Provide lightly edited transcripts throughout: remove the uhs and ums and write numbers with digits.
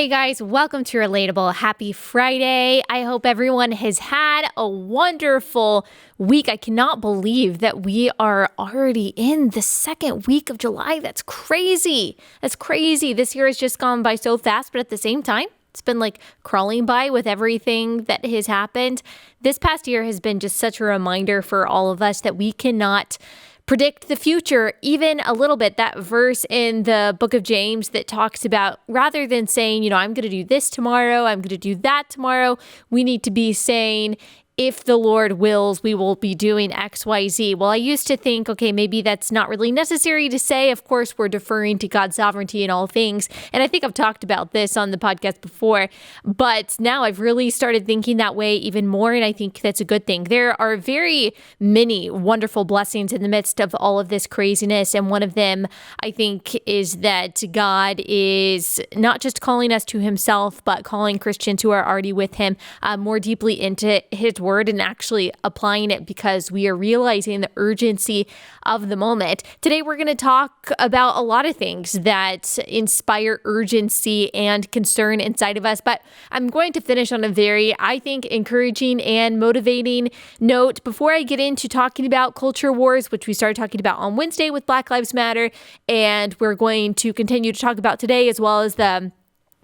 Hey guys, welcome to Relatable. Happy Friday. I hope everyone has had a wonderful week. I cannot believe that we are already in the second week of July. That's crazy. That's crazy. This year has just gone by so fast, but at the same time, it's been like crawling by with everything that has happened. This past year has been just such a reminder for all of us that we cannot predict the future even a little bit. That verse in the book of James that talks about, rather than saying, I'm going to do this tomorrow, I'm going to do that tomorrow, we need to be saying, if the Lord wills, we will be doing X, Y, Z. Well, I used to think, okay, maybe that's not really necessary to say. Of course, we're deferring to God's sovereignty in all things. And I think I've talked about this on the podcast before, but now I've really started thinking that way even more. And I think that's a good thing. There are very many wonderful blessings in the midst of all of this craziness. And one of them, I think, is that God is not just calling us to himself, but calling Christians who are already with him more deeply into his word and actually applying it, because we are realizing the urgency of the moment. Today, we're going to talk about a lot of things that inspire urgency and concern inside of us, but I'm going to finish on a very, I think, encouraging and motivating note before I get into talking about culture wars, which we started talking about on Wednesday with Black Lives Matter, and we're going to continue to talk about today, as well as the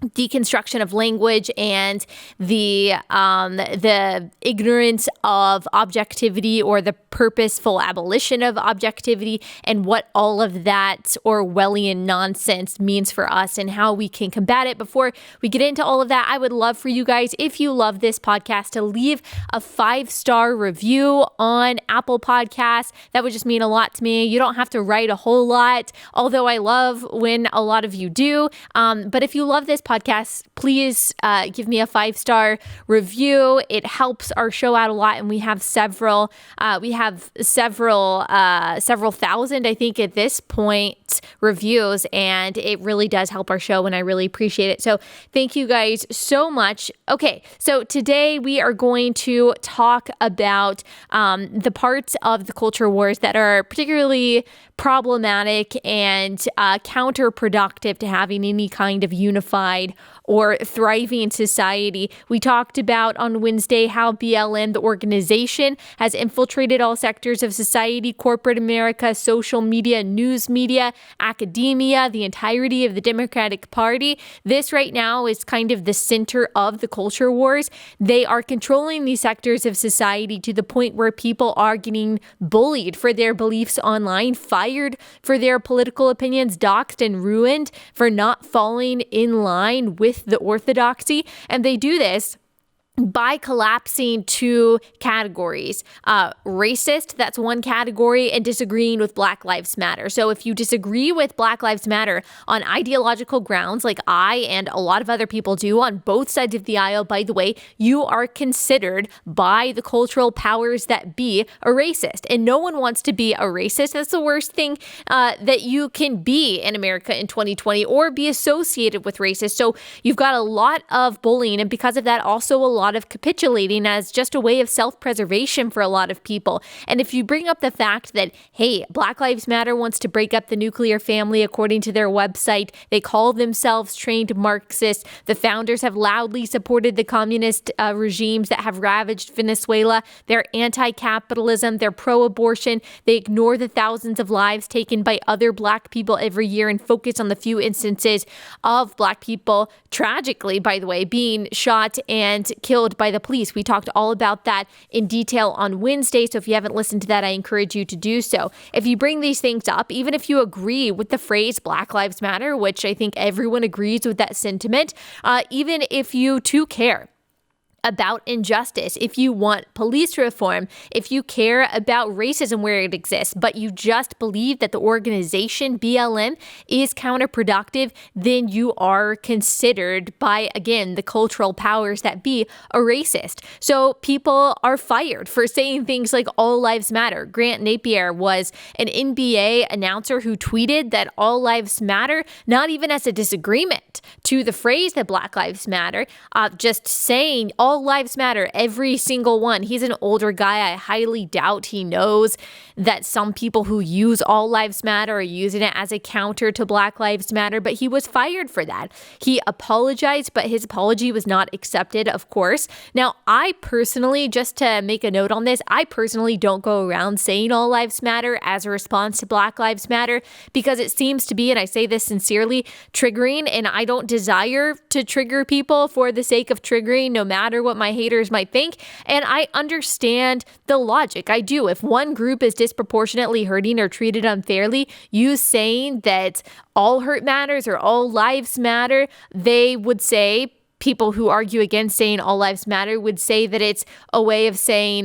deconstruction of language and the ignorance of objectivity, or the purposeful abolition of objectivity, and what all of that Orwellian nonsense means for us and how we can combat it. Before we get into all of that, I would love for you guys, if you love this podcast, to leave a 5-star review on Apple Podcasts. That would just mean a lot to me. You don't have to write a whole lot, although I love when a lot of you do. But if you love this podcast, please give me a 5-star review. It helps our show out a lot, and we have several thousand, I think, at this point, reviews, and it really does help our show, and I really appreciate it. So thank you guys so much. Okay, so today we are going to talk about the parts of the culture wars that are particularly problematic and counterproductive to having any kind of unified or thriving society. We talked about on Wednesday how BLM, the organization, has infiltrated all sectors of society: corporate America, social media, news media, academia, the entirety of the Democratic Party. This right now is kind of the center of the culture wars. They are controlling these sectors of society to the point where people are getting bullied for their beliefs online, fired for their political opinions, doxxed and ruined for not falling in line with the orthodoxy. And they do this by collapsing two categories. Racist, that's one category, and disagreeing with Black Lives Matter. So if you disagree with Black Lives Matter on ideological grounds, like I and a lot of other people do on both sides of the aisle, by the way, you are considered by the cultural powers that be a racist. And no one wants to be a racist. That's the worst thing that you can be in America in 2020, or be associated with racists. So you've got a lot of bullying, and because of that, also a lot of capitulating as just a way of self-preservation for a lot of people. And if you bring up the fact that, hey, Black Lives Matter wants to break up the nuclear family, according to their website, they call themselves trained Marxists. The founders have loudly supported the communist regimes that have ravaged Venezuela. They're anti-capitalism. They're pro-abortion. They ignore the thousands of lives taken by other Black people every year and focus on the few instances of Black people, tragically, by the way, being shot and killed by the police. We talked all about that in detail on Wednesday, so if you haven't listened to that, I encourage you to do so. If you bring these things up, even if you agree with the phrase Black Lives Matter, which I think everyone agrees with that sentiment, even if you too care about injustice, if you want police reform, if you care about racism where it exists, but you just believe that the organization BLM is counterproductive, then you are considered by, again, the cultural powers that be a racist. So people are fired for saying things like all lives matter. Grant Napier was an NBA announcer who tweeted that all lives matter, not even as a disagreement to the phrase that Black Lives Matter, just saying all all lives matter, every single one. He's an older guy. I highly doubt he knows that some people who use all lives matter are using it as a counter to Black Lives Matter, but he was fired for that. He apologized, but his apology was not accepted, of course. Now, I personally, just to make a note on this, I personally don't go around saying all lives matter as a response to Black Lives Matter, because it seems to be, and I say this sincerely, triggering, and I don't desire to trigger people for the sake of triggering, no matter what my haters might think. And I understand the logic. I do. If one group is disproportionately hurting or treated unfairly, you saying that all hurt matters or all lives matter, they would say, people who argue against saying all lives matter would say that it's a way of saying,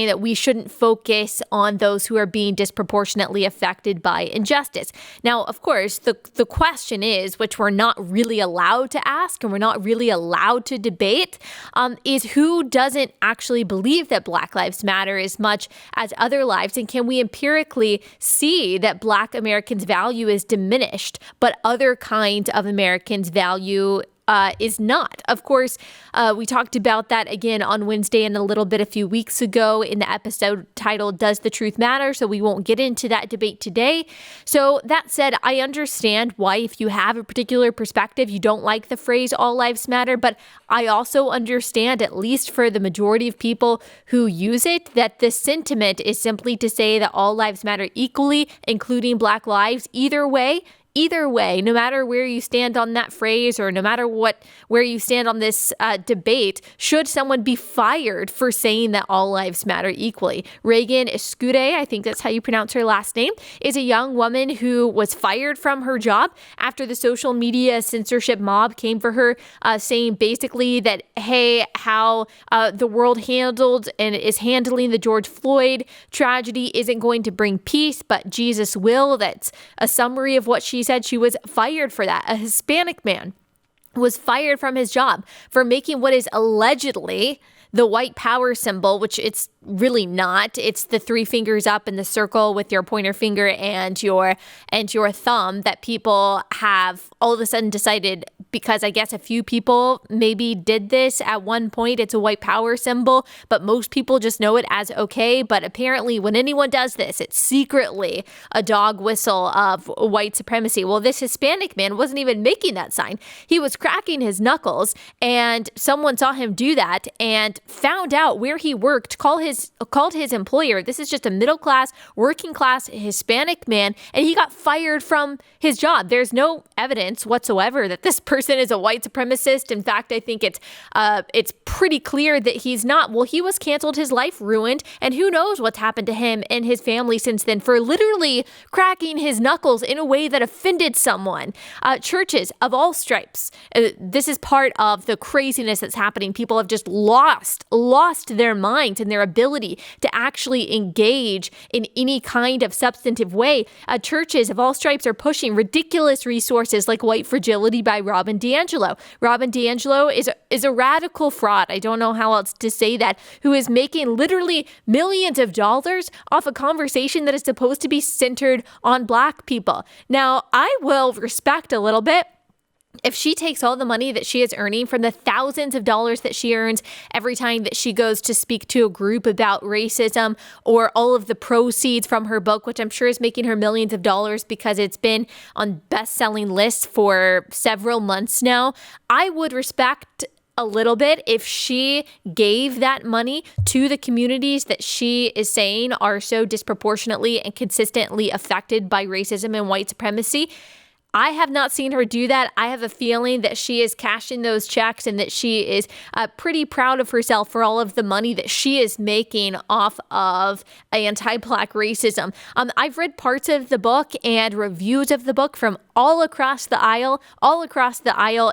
that we shouldn't focus on those who are being disproportionately affected by injustice. Now, of course, the question is, which we're not really allowed to ask and we're not really allowed to debate, is who doesn't actually believe that Black Lives Matter as much as other lives? And can we empirically see that Black Americans' value is diminished, but other kinds of Americans' value is not? Of course, we talked about that again on Wednesday and a little bit a few weeks ago in the episode titled, Does the Truth Matter? So we won't get into that debate today. So that said, I understand why, if you have a particular perspective, you don't like the phrase all lives matter, but I also understand, at least for the majority of people who use it, that the sentiment is simply to say that all lives matter equally, including Black lives. Either way, no matter where you stand on that phrase or no matter where you stand on this debate, should someone be fired for saying that all lives matter equally? Reagan Escude, I think that's how you pronounce her last name, is a young woman who was fired from her job after the social media censorship mob came for her, saying basically that, hey, how the world handled and is handling the George Floyd tragedy isn't going to bring peace, but Jesus will. That's a summary of what she said. She was fired for that. A Hispanic man was fired from his job for making what is allegedly the white power symbol, which it's really not. It's the three fingers up in the circle with your pointer finger and your thumb that people have all of a sudden decided, because I guess a few people maybe did this at one point. It's a white power symbol, but most people just know it as okay. But apparently when anyone does this, it's secretly a dog whistle of white supremacy. Well, this Hispanic man wasn't even making that sign. He was cracking his knuckles, and someone saw him do that and found out where he worked, called his employer. This is just a middle class, working class Hispanic man, and he got fired from his job. There's no evidence whatsoever that this person is a white supremacist. In fact, I think it's pretty clear that he's not. Well, he was canceled, his life ruined, and who knows what's happened to him and his family since then for literally cracking his knuckles in a way that offended someone. Churches of all stripes. This is part of the craziness that's happening. People have just lost their minds and their ability to actually engage in any kind of substantive way. Churches of all stripes are pushing ridiculous resources like White Fragility by Robin DiAngelo. Robin DiAngelo is a radical fraud. I don't know how else to say that, who is making literally millions of dollars off a conversation that is supposed to be centered on Black people. Now, I will respect a little bit if she takes all the money that she is earning from the thousands of dollars that she earns every time that she goes to speak to a group about racism, or all of the proceeds from her book, which I'm sure is making her millions of dollars because it's been on best-selling lists for several months now, I would respect a little bit if she gave that money to the communities that she is saying are so disproportionately and consistently affected by racism and white supremacy. I have not seen her do that. I have a feeling that she is cashing those checks and that she is pretty proud of herself for all of the money that she is making off of anti-Black racism. I've read parts of the book and reviews of the book from all across the aisle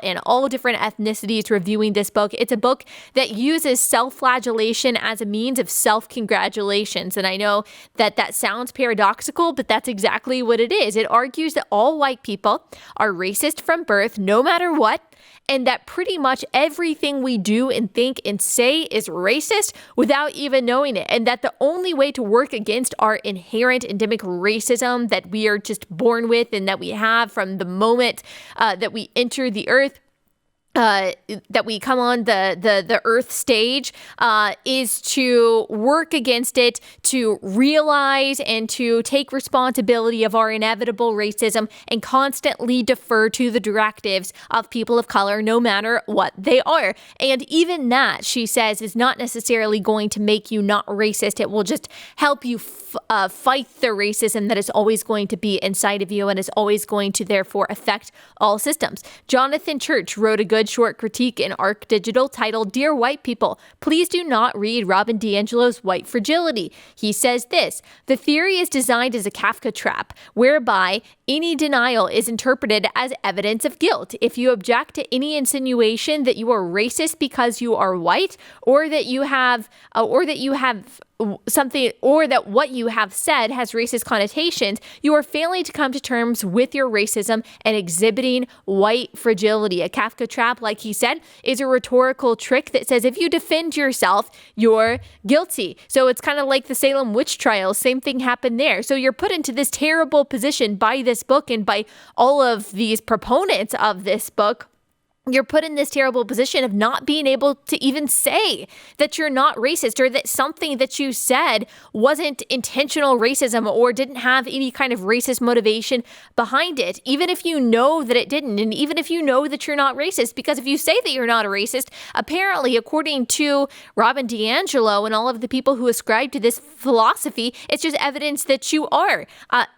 and all different ethnicities reviewing this book. It's a book that uses self-flagellation as a means of self-congratulations. And I know that sounds paradoxical, but that's exactly what it is. It argues that all white people are racist from birth, no matter what, and that pretty much everything we do and think and say is racist without even knowing it, and that the only way to work against our inherent endemic racism that we are just born with and that we have from the moment that we enter the earth that we come on the earth stage is to work against it, to realize and to take responsibility of our inevitable racism and constantly defer to the directives of people of color, no matter what they are. And even that, she says, is not necessarily going to make you not racist. It will just help you fight the racism that is always going to be inside of you and is always going to therefore affect all systems. Jonathan Church wrote a good short critique in Arc Digital titled, "Dear White People, please do not read Robin DiAngelo's White Fragility." He says this: "The theory is designed as a Kafka trap, whereby any denial is interpreted as evidence of guilt. If you object to any insinuation that you are racist because you are white, or that you have something, or that what you have said has racist connotations, you are failing to come to terms with your racism and exhibiting white fragility." A Kafka trap, like he said, is a rhetorical trick that says if you defend yourself, you're guilty. So it's kind of like the Salem witch trials. Same thing happened there. So you're put into this terrible position by this book and by all of these proponents of this book. You're put in this terrible position of not being able to even say that you're not racist, or that something that you said wasn't intentional racism or didn't have any kind of racist motivation behind it, even if you know that it didn't, and even if you know that you're not racist. Because if you say that you're not a racist, apparently, according to Robin DiAngelo and all of the people who ascribe to this philosophy, it's just evidence that you are.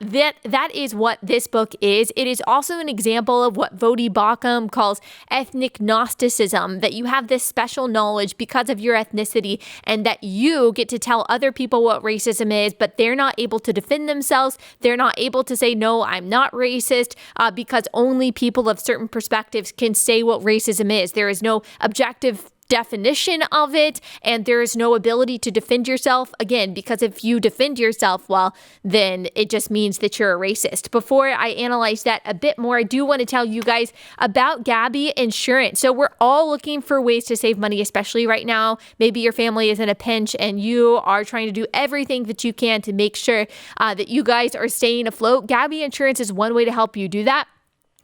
That is what this book is. It is also an example of what Vodi Bakum calls ethnic Gnosticism, that you have this special knowledge because of your ethnicity, and that you get to tell other people what racism is, but they're not able to defend themselves. They're not able to say, no, I'm not racist, because only people of certain perspectives can say what racism is. There is no objective definition of it, and there is no ability to defend yourself, again, because if you defend yourself, well, then it just means that you're a racist. Before I analyze that a bit more, I do want to tell you guys about Gabby Insurance. So we're all looking for ways to save money, especially right now. Maybe your family is in a pinch and you are trying to do everything that you can to make sure that you guys are staying afloat. Gabby Insurance is one way to help you do that.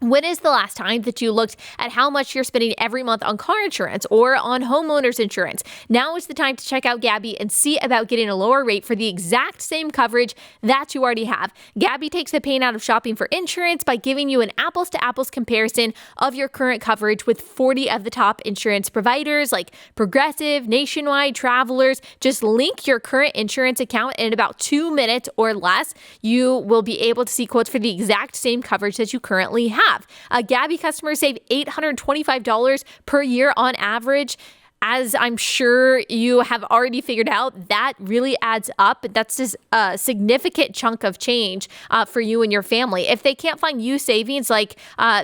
When is the last time that you looked at how much you're spending every month on car insurance or on homeowners insurance? Now is the time to check out Gabby and see about getting a lower rate for the exact same coverage that you already have. Gabby takes the pain out of shopping for insurance by giving you an apples-to-apples comparison of your current coverage with 40 of the top insurance providers like Progressive, Nationwide, Travelers. Just link your current insurance account, and in about 2 minutes or less, you will be able to see quotes for the exact same coverage that you currently have. Gabby customers save $825 per year on average. As I'm sure you have already figured out, that really adds up. That's just a significant chunk of change for you and your family. If they can't find you savings like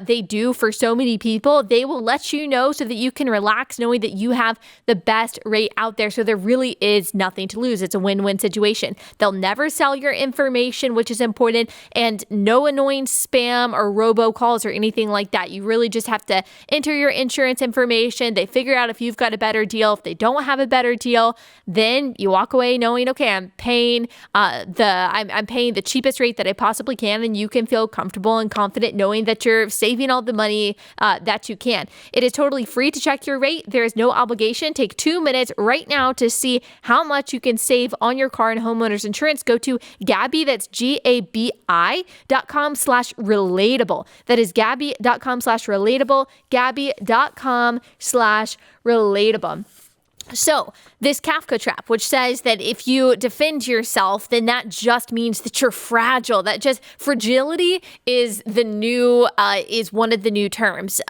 they do for so many people, they will let you know so that you can relax knowing that you have the best rate out there. So there really is nothing to lose. It's a win-win situation. They'll never sell your information, which is important, and no annoying spam or robocalls or anything like that. You really just have to enter your insurance information. They figure out if you've got a better deal. If they don't have a better deal, then you walk away knowing, okay, I'm paying I'm paying the cheapest rate that I possibly can, and you can feel comfortable and confident knowing that you're saving all the money that you can. It is totally free to check your rate. There is no obligation. Take 2 minutes right now to see how much you can save on your car and homeowners insurance. Go to Gabby, that's GABI.com/relatable. That is Gabby.com/relatable, Gabby.com/relatable. So this Kafka trap, which says that if you defend yourself, then that just means that you're fragile. That just fragility is one of the new terms.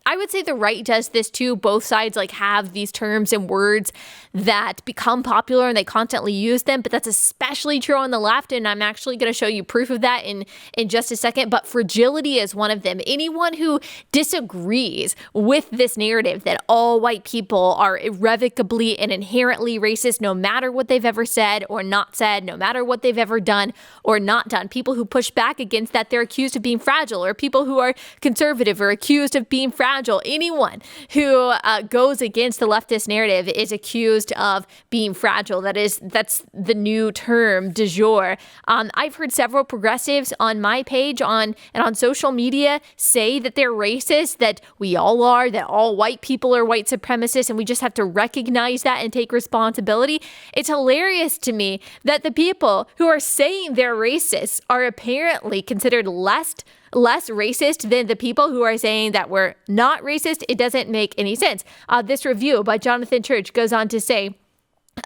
I would say the right does this too. Both sides have these terms and words that become popular and they constantly use them, but that's especially true on the left. And I'm actually going to show you proof of that in just a second. But fragility is one of them. Anyone who disagrees with this narrative that all white people are irrevocably and inherently racist, no matter what they've ever said or not said, no matter what they've ever done or not done, people who push back against that, they're accused of being fragile, or people who are conservative are accused of being fragile. fragile. Anyone who goes against the leftist narrative is accused of being fragile. That's the new term du jour. I've heard several progressives on my page and on social media say that they're racist, that we all are, that all white people are white supremacists, and we just have to recognize that and take responsibility. It's hilarious to me that the people who are saying they're racists are apparently considered less racist than the people who are saying that we're not racist. It doesn't make any sense. This review by Jonathan Church goes on to say,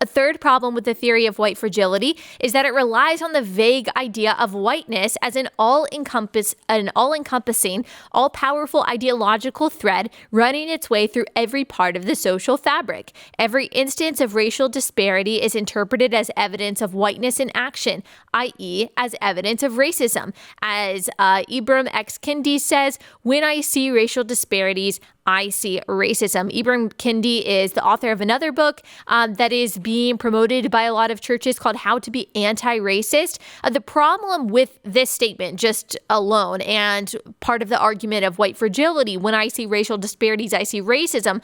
a third problem with the theory of white fragility is that it relies on the vague idea of whiteness as an all-encompassing, all-powerful ideological thread running its way through every part of the social fabric. Every instance of racial disparity is interpreted as evidence of whiteness in action, i.e., as evidence of racism. As Ibram X. Kendi says, when I see racial disparities, I see racism. Ibram Kendi is the author of another book that is being promoted by a lot of churches called How to Be Anti-Racist. The problem with this statement just alone, and part of the argument of white fragility, when I see racial disparities, I see racism,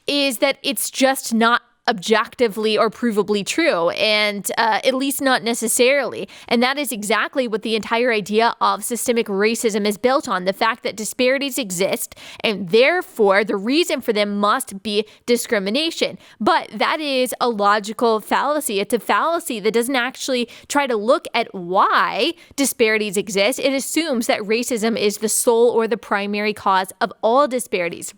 is that it's just not objectively or provably true, and at least not necessarily. And that is exactly what the entire idea of systemic racism is built on, the fact that disparities exist, and therefore the reason for them must be discrimination. But that is a logical fallacy. It's a fallacy that doesn't actually try to look at why disparities exist. It assumes that racism is the sole or the primary cause of all disparities.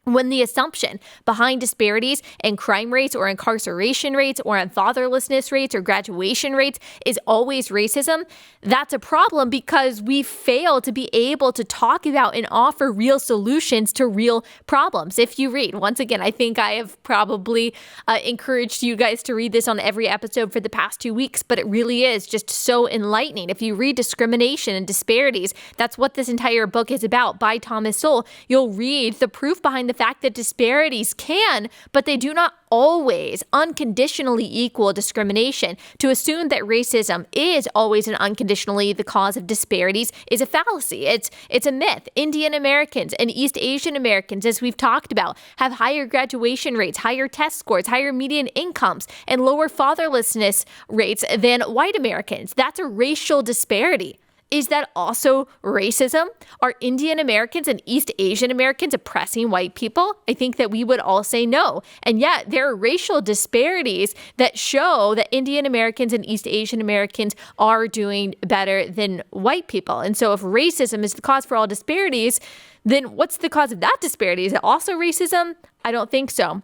When the assumption behind disparities in crime rates or incarceration rates or in fatherlessness rates or graduation rates is always racism, that's a problem because we fail to be able to talk about and offer real solutions to real problems. If you read, once again, I think I have probably encouraged you guys to read this on every episode for the past 2 weeks, but it really is just so enlightening. If you read Discrimination and Disparities, that's what this entire book is about by Thomas Sowell. You'll read the proof behind the fact that disparities can, but they do not always unconditionally equal discrimination. To assume that racism is always and unconditionally the cause of disparities is a fallacy. It's a myth. Indian Americans and East Asian Americans, as we've talked about, have higher graduation rates, higher test scores, higher median incomes, and lower fatherlessness rates than white Americans. That's a racial disparity. Is that also racism? Are Indian Americans and East Asian Americans oppressing white people? I think that we would all say no. And yet there are racial disparities that show that Indian Americans and East Asian Americans are doing better than white people. And so if racism is the cause for all disparities, then what's the cause of that disparity? Is it also racism? I don't think so.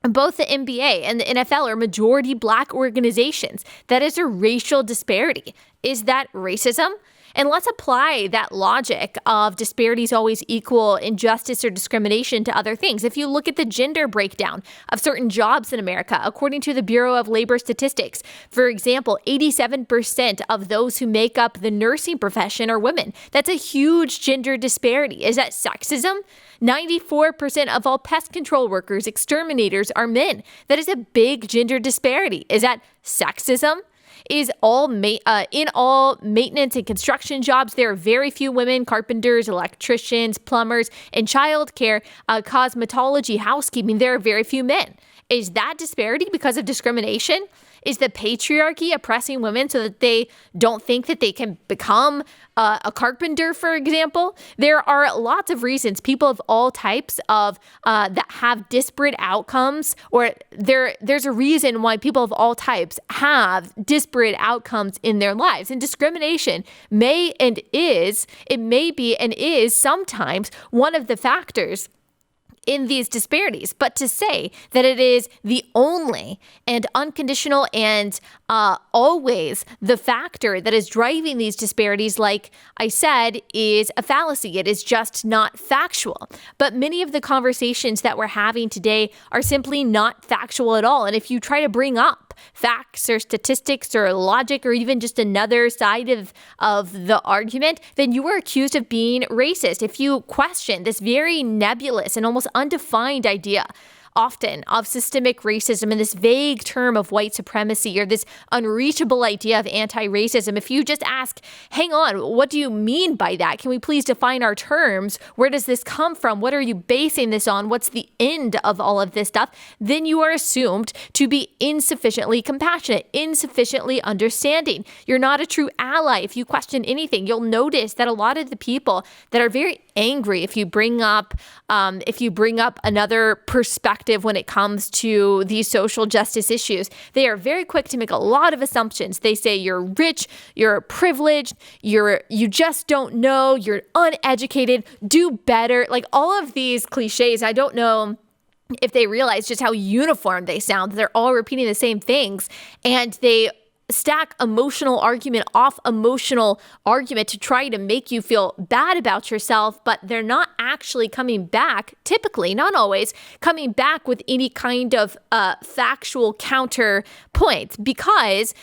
Both the NBA and the NFL are majority black organizations. That is a racial disparity. Is that racism? And let's apply that logic of disparities always equal injustice or discrimination to other things. If you look at the gender breakdown of certain jobs in America, according to the Bureau of Labor Statistics, for example, 87% of those who make up the nursing profession are women. That's a huge gender disparity. Is that sexism? 94% of all pest control workers, exterminators, are men. That is a big gender disparity. Is that sexism? In all maintenance and construction jobs, there are very few women: carpenters, electricians, plumbers, and childcare, cosmetology, housekeeping. There are very few men. Is that disparity because of discrimination? Is the patriarchy oppressing women so that they don't think that they can become a carpenter, for example? There are lots of reasons people of all types of that have disparate outcomes, or there's a reason why people of all types have disparate outcomes in their lives. And discrimination may be and is sometimes one of the factors in these disparities. But to say that it is the only and unconditional and always the factor that is driving these disparities, like I said, is a fallacy. It is just not factual. But many of the conversations that we're having today are simply not factual at all. And if you try to bring up facts or statistics or logic or even just another side of the argument, then you are accused of being racist. If you question this very nebulous and almost undefined idea often of systemic racism and this vague term of white supremacy or this unreachable idea of anti-racism, if you just ask, hang on, what do you mean by that? Can we please define our terms? Where does this come from? What are you basing this on? What's the end of all of this stuff? Then you are assumed to be insufficiently compassionate, insufficiently understanding. You're not a true ally if you question anything. You'll notice that a lot of the people that are very angry if you bring up another perspective when it comes to these social justice issues, they are very quick to make a lot of assumptions. They say you're rich, you're privileged, you just don't know, you're uneducated, do better. Like all of these cliches, I don't know if they realize just how uniform they sound. They're all repeating the same things, and they stack emotional argument off emotional argument to try to make you feel bad about yourself, but they're not actually coming back, typically, not always, coming back with any kind of factual counterpoint, because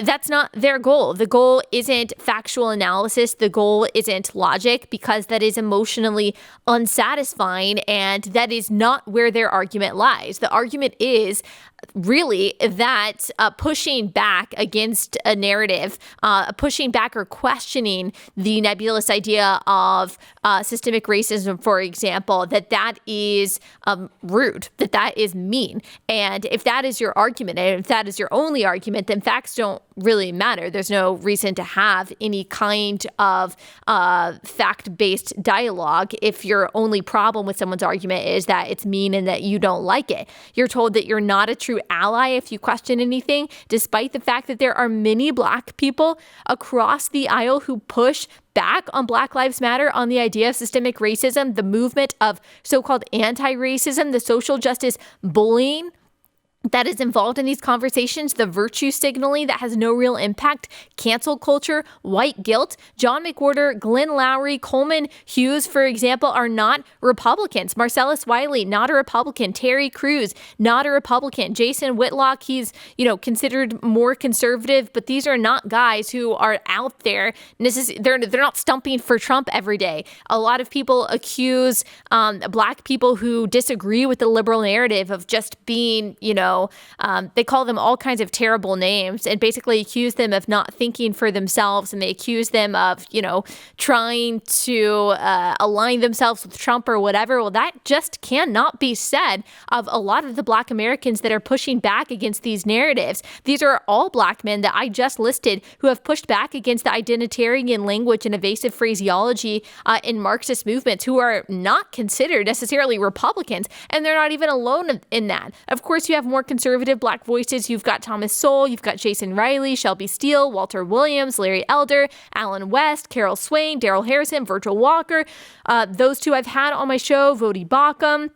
that's not their goal. The goal isn't factual analysis. The goal isn't logic, because that is emotionally unsatisfying, and that is not where their argument lies. The argument is really that pushing back against a narrative, pushing back or questioning the nebulous idea of systemic racism, for example, that is rude, that is mean. And if that is your argument, and if that is your only argument, then facts don't really matter. There's no reason to have any kind of fact-based dialogue if your only problem with someone's argument is that it's mean and that you don't like it. You're told that you're not a true ally if you question anything, despite the fact that there are many Black people across the aisle who push back on Black Lives Matter, on the idea of systemic racism, the movement of so-called anti-racism, the social justice bullying that is involved in these conversations, the virtue signaling that has no real impact, cancel culture, white guilt. John McWhorter, Glenn Lowry, Coleman Hughes, for example, are not Republicans. Marcellus Wiley, not a Republican. Terry Crews, not a Republican. Jason Whitlock, he's, considered more conservative, but these are not guys who are out there. They're not stumping for Trump every day. A lot of people accuse Black people who disagree with the liberal narrative of just being, they call them all kinds of terrible names and basically accuse them of not thinking for themselves. And they accuse them of, trying to align themselves with Trump or whatever. Well, that just cannot be said of a lot of the Black Americans that are pushing back against these narratives. These are all Black men that I just listed who have pushed back against the identitarian language and evasive phraseology in Marxist movements, who are not considered necessarily Republicans. And they're not even alone in that. Of course, you have more conservative Black voices. You've got Thomas Sowell, you've got Jason Riley, Shelby Steele, Walter Williams, Larry Elder, Alan West, Carol Swain, Daryl Harrison, Virgil Walker. Those two I've had on my show, Vodi Bakum.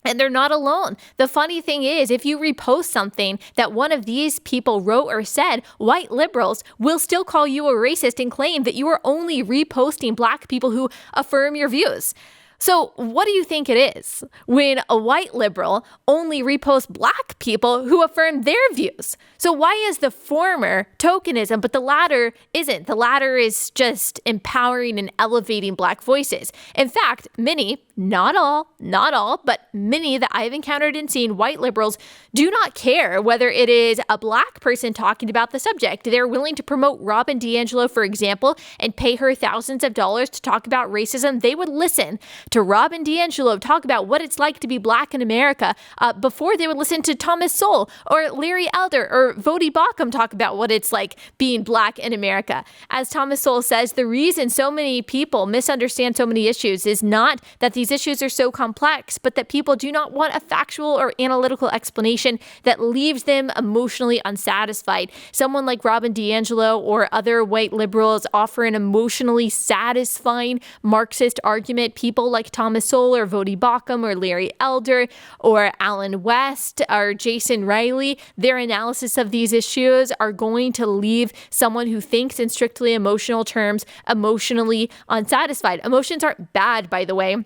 And they're not alone. The funny thing is, if you repost something that one of these people wrote or said, white liberals will still call you a racist and claim that you are only reposting Black people who affirm your views. So what do you think it is when a white liberal only reposts Black people who affirm their views? So why is the former tokenism, but the latter isn't? The latter is just empowering and elevating Black voices. In fact, many, not all, but many that I've encountered and seen, white liberals do not care whether it is a Black person talking about the subject. They're willing to promote Robin DiAngelo, for example, and pay her thousands of dollars to talk about racism. They would listen to Robin DiAngelo talk about what it's like to be Black in America before they would listen to Thomas Sowell or Larry Elder or Vodi Bakum talk about what it's like being Black in America. As Thomas Sowell says, the reason so many people misunderstand so many issues is not that these issues are so complex, but that people do not want a factual or analytical explanation that leaves them emotionally unsatisfied. Someone like Robin DiAngelo or other white liberals offer an emotionally satisfying Marxist argument. People like Thomas Sowell or Vodi Bakum or Larry Elder or Alan West or Jason Riley, their analysis of these issues are going to leave someone who thinks in strictly emotional terms emotionally unsatisfied. Emotions aren't bad, by the way.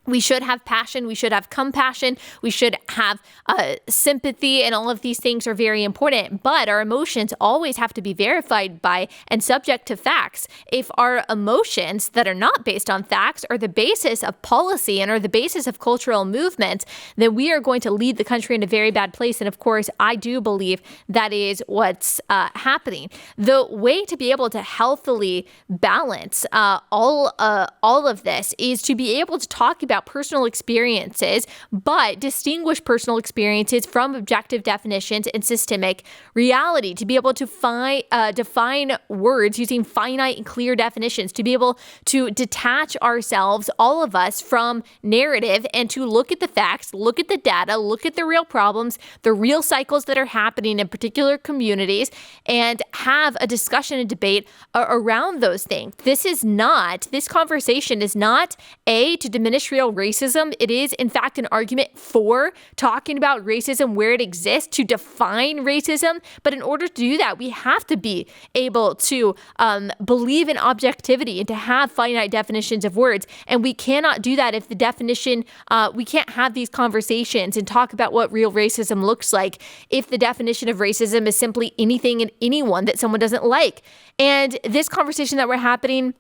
We should have passion. We should have compassion. We should have sympathy, and all of these things are very important. But our emotions always have to be verified by and subject to facts. If our emotions that are not based on facts are the basis of policy and are the basis of cultural movements, then we are going to lead the country in a very bad place. And of course, I do believe that is what's happening. The way to be able to healthily balance all of this is to be able to talk about personal experiences, but distinguish personal experiences from objective definitions and systemic reality, to be able to define words using finite and clear definitions, to be able to detach ourselves, all of us, from narrative and to look at the facts, look at the data, look at the real problems, the real cycles that are happening in particular communities, and have a discussion and debate around those things. This conversation is not to diminish real racism. It is, in fact, an argument for talking about racism where it exists, to define racism. But in order to do that, we have to be able to believe in objectivity and to have finite definitions of words. And we cannot do that if the definition, we can't have these conversations and talk about what real racism looks like if the definition of racism is simply anything and anyone that someone doesn't like. And this conversation that we're having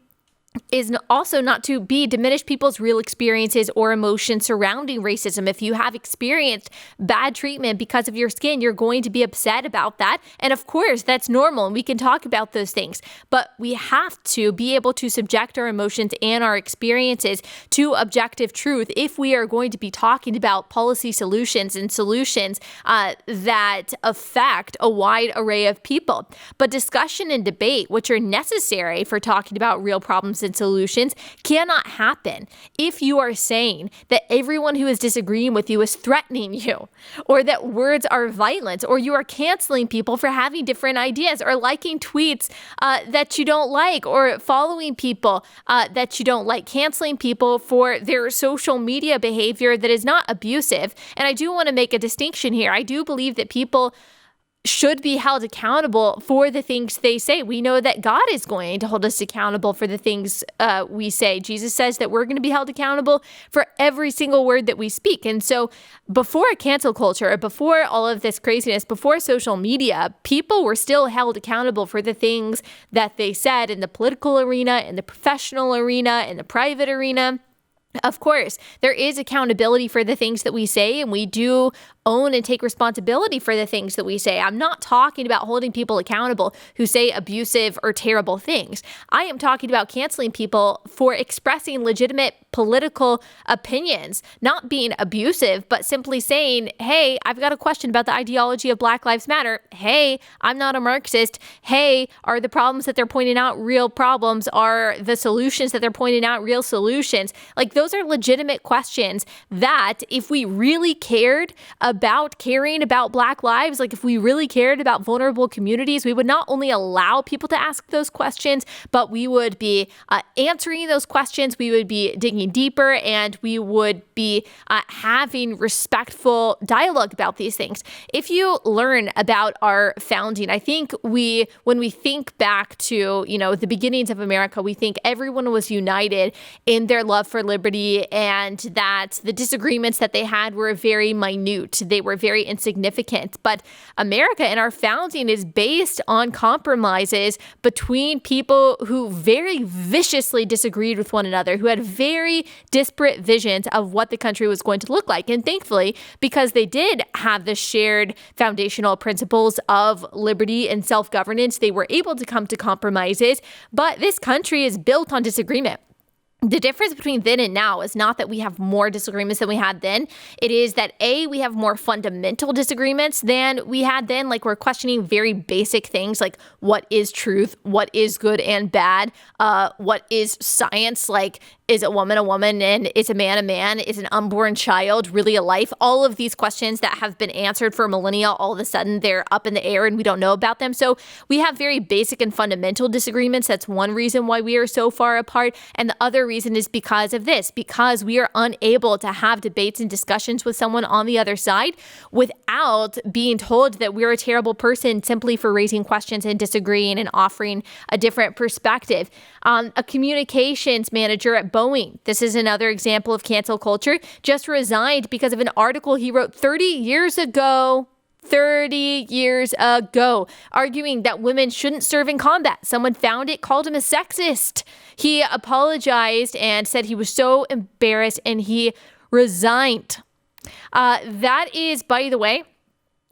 is also not to diminish people's real experiences or emotions surrounding racism. If you have experienced bad treatment because of your skin, you're going to be upset about that. And of course, that's normal, and we can talk about those things. But we have to be able to subject our emotions and our experiences to objective truth if we are going to be talking about policy solutions and solutions that affect a wide array of people. But discussion and debate, which are necessary for talking about real problems and solutions, cannot happen if you are saying that everyone who is disagreeing with you is threatening you, or that words are violence, or you are canceling people for having different ideas, or liking tweets that you don't like, or following people that you don't like, canceling people for their social media behavior that is not abusive. And I do want to make a distinction here. I do believe that people should be held accountable for the things they say. We know that God is going to hold us accountable for the things we say. Jesus says that we're going to be held accountable for every single word that we speak. And so before cancel culture, before all of this craziness, before social media, people were still held accountable for the things that they said in the political arena, in the professional arena, in the private arena. Of course, there is accountability for the things that we say, and we do own and take responsibility for the things that we say. I'm not talking about holding people accountable who say abusive or terrible things. I am talking about canceling people for expressing legitimate political opinions, not being abusive, but simply saying, hey, I've got a question about the ideology of Black Lives Matter. Hey, I'm not a Marxist. Hey, are the problems that they're pointing out real problems? Are the solutions that they're pointing out real solutions? Like, those are legitimate questions that if we really cared about caring about Black lives, like if we really cared about vulnerable communities, we would not only allow people to ask those questions, but we would be answering those questions. We would be digging deeper, and we would be having respectful dialogue about these things. If you learn about our founding, I think when we think back to, the beginnings of America, we think everyone was united in their love for liberty, and that the disagreements that they had were very minute. They were very insignificant. But America and our founding is based on compromises between people who very viciously disagreed with one another, who had very disparate visions of what the country was going to look like. And thankfully, because they did have the shared foundational principles of liberty and self-governance, they were able to come to compromises. But this country is built on disagreement. The difference between then and now is not that we have more disagreements than we had then. It is that we have more fundamental disagreements than we had then. Like, we're questioning very basic things like what is truth, what is good and bad, what is science, like is a woman, and is a man, is an unborn child really a life? All of these questions that have been answered for millennia, all of a sudden they're up in the air and we don't know about them. So we have very basic and fundamental disagreements. That's one reason why we are so far apart. And the other Another reason is because of this, because we are unable to have debates and discussions with someone on the other side without being told that we're a terrible person simply for raising questions and disagreeing and offering a different perspective. A communications manager at Boeing, this is another example of cancel culture, just resigned because of an article he wrote 30 years ago, arguing that women shouldn't serve in combat. Someone found it, called him a sexist. He apologized and said he was so embarrassed and he resigned. That is, by the way,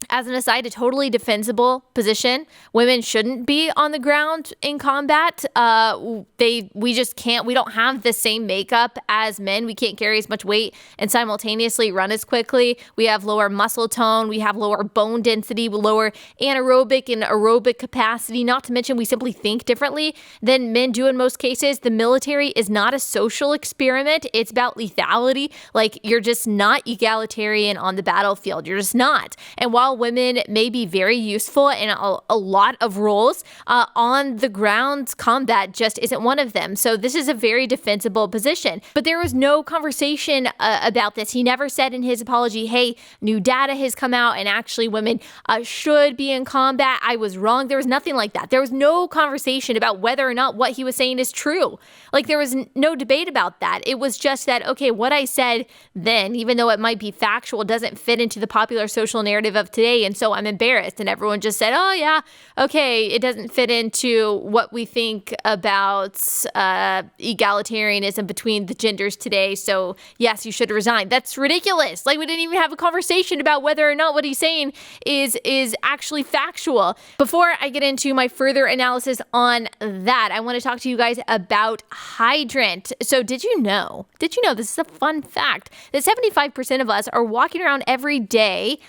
as an aside, a totally defensible position. Women shouldn't be on the ground in combat. We just can't. We don't have the same makeup as men. We can't carry as much weight and simultaneously run as quickly. We have lower muscle tone. We have lower bone density, lower anaerobic and aerobic capacity. Not to mention, we simply think differently than men do in most cases. The military is not a social experiment. It's about lethality. Like, you're just not egalitarian on the battlefield. You're just not. And while women may be very useful in a lot of roles, on the ground combat just isn't one of them. So this is a very defensible position. But there was no conversation about this. He never said in his apology, hey, new data has come out and actually women should be in combat. I was wrong. There was nothing like that. There was no conversation about whether or not what he was saying is true. Like, there was no debate about that. It was just that, okay, what I said then, even though it might be factual, doesn't fit into the popular social narrative of today. And so I'm embarrassed. And everyone just said, oh, yeah, okay, it doesn't fit into what we think about egalitarianism between the genders today. So, yes, you should resign. That's ridiculous. Like, we didn't even have a conversation about whether or not what he's saying is actually factual. Before I get into my further analysis on that, I want to talk to you guys about hydrant. So did you know, this is a fun fact, that 75% of us are walking around every day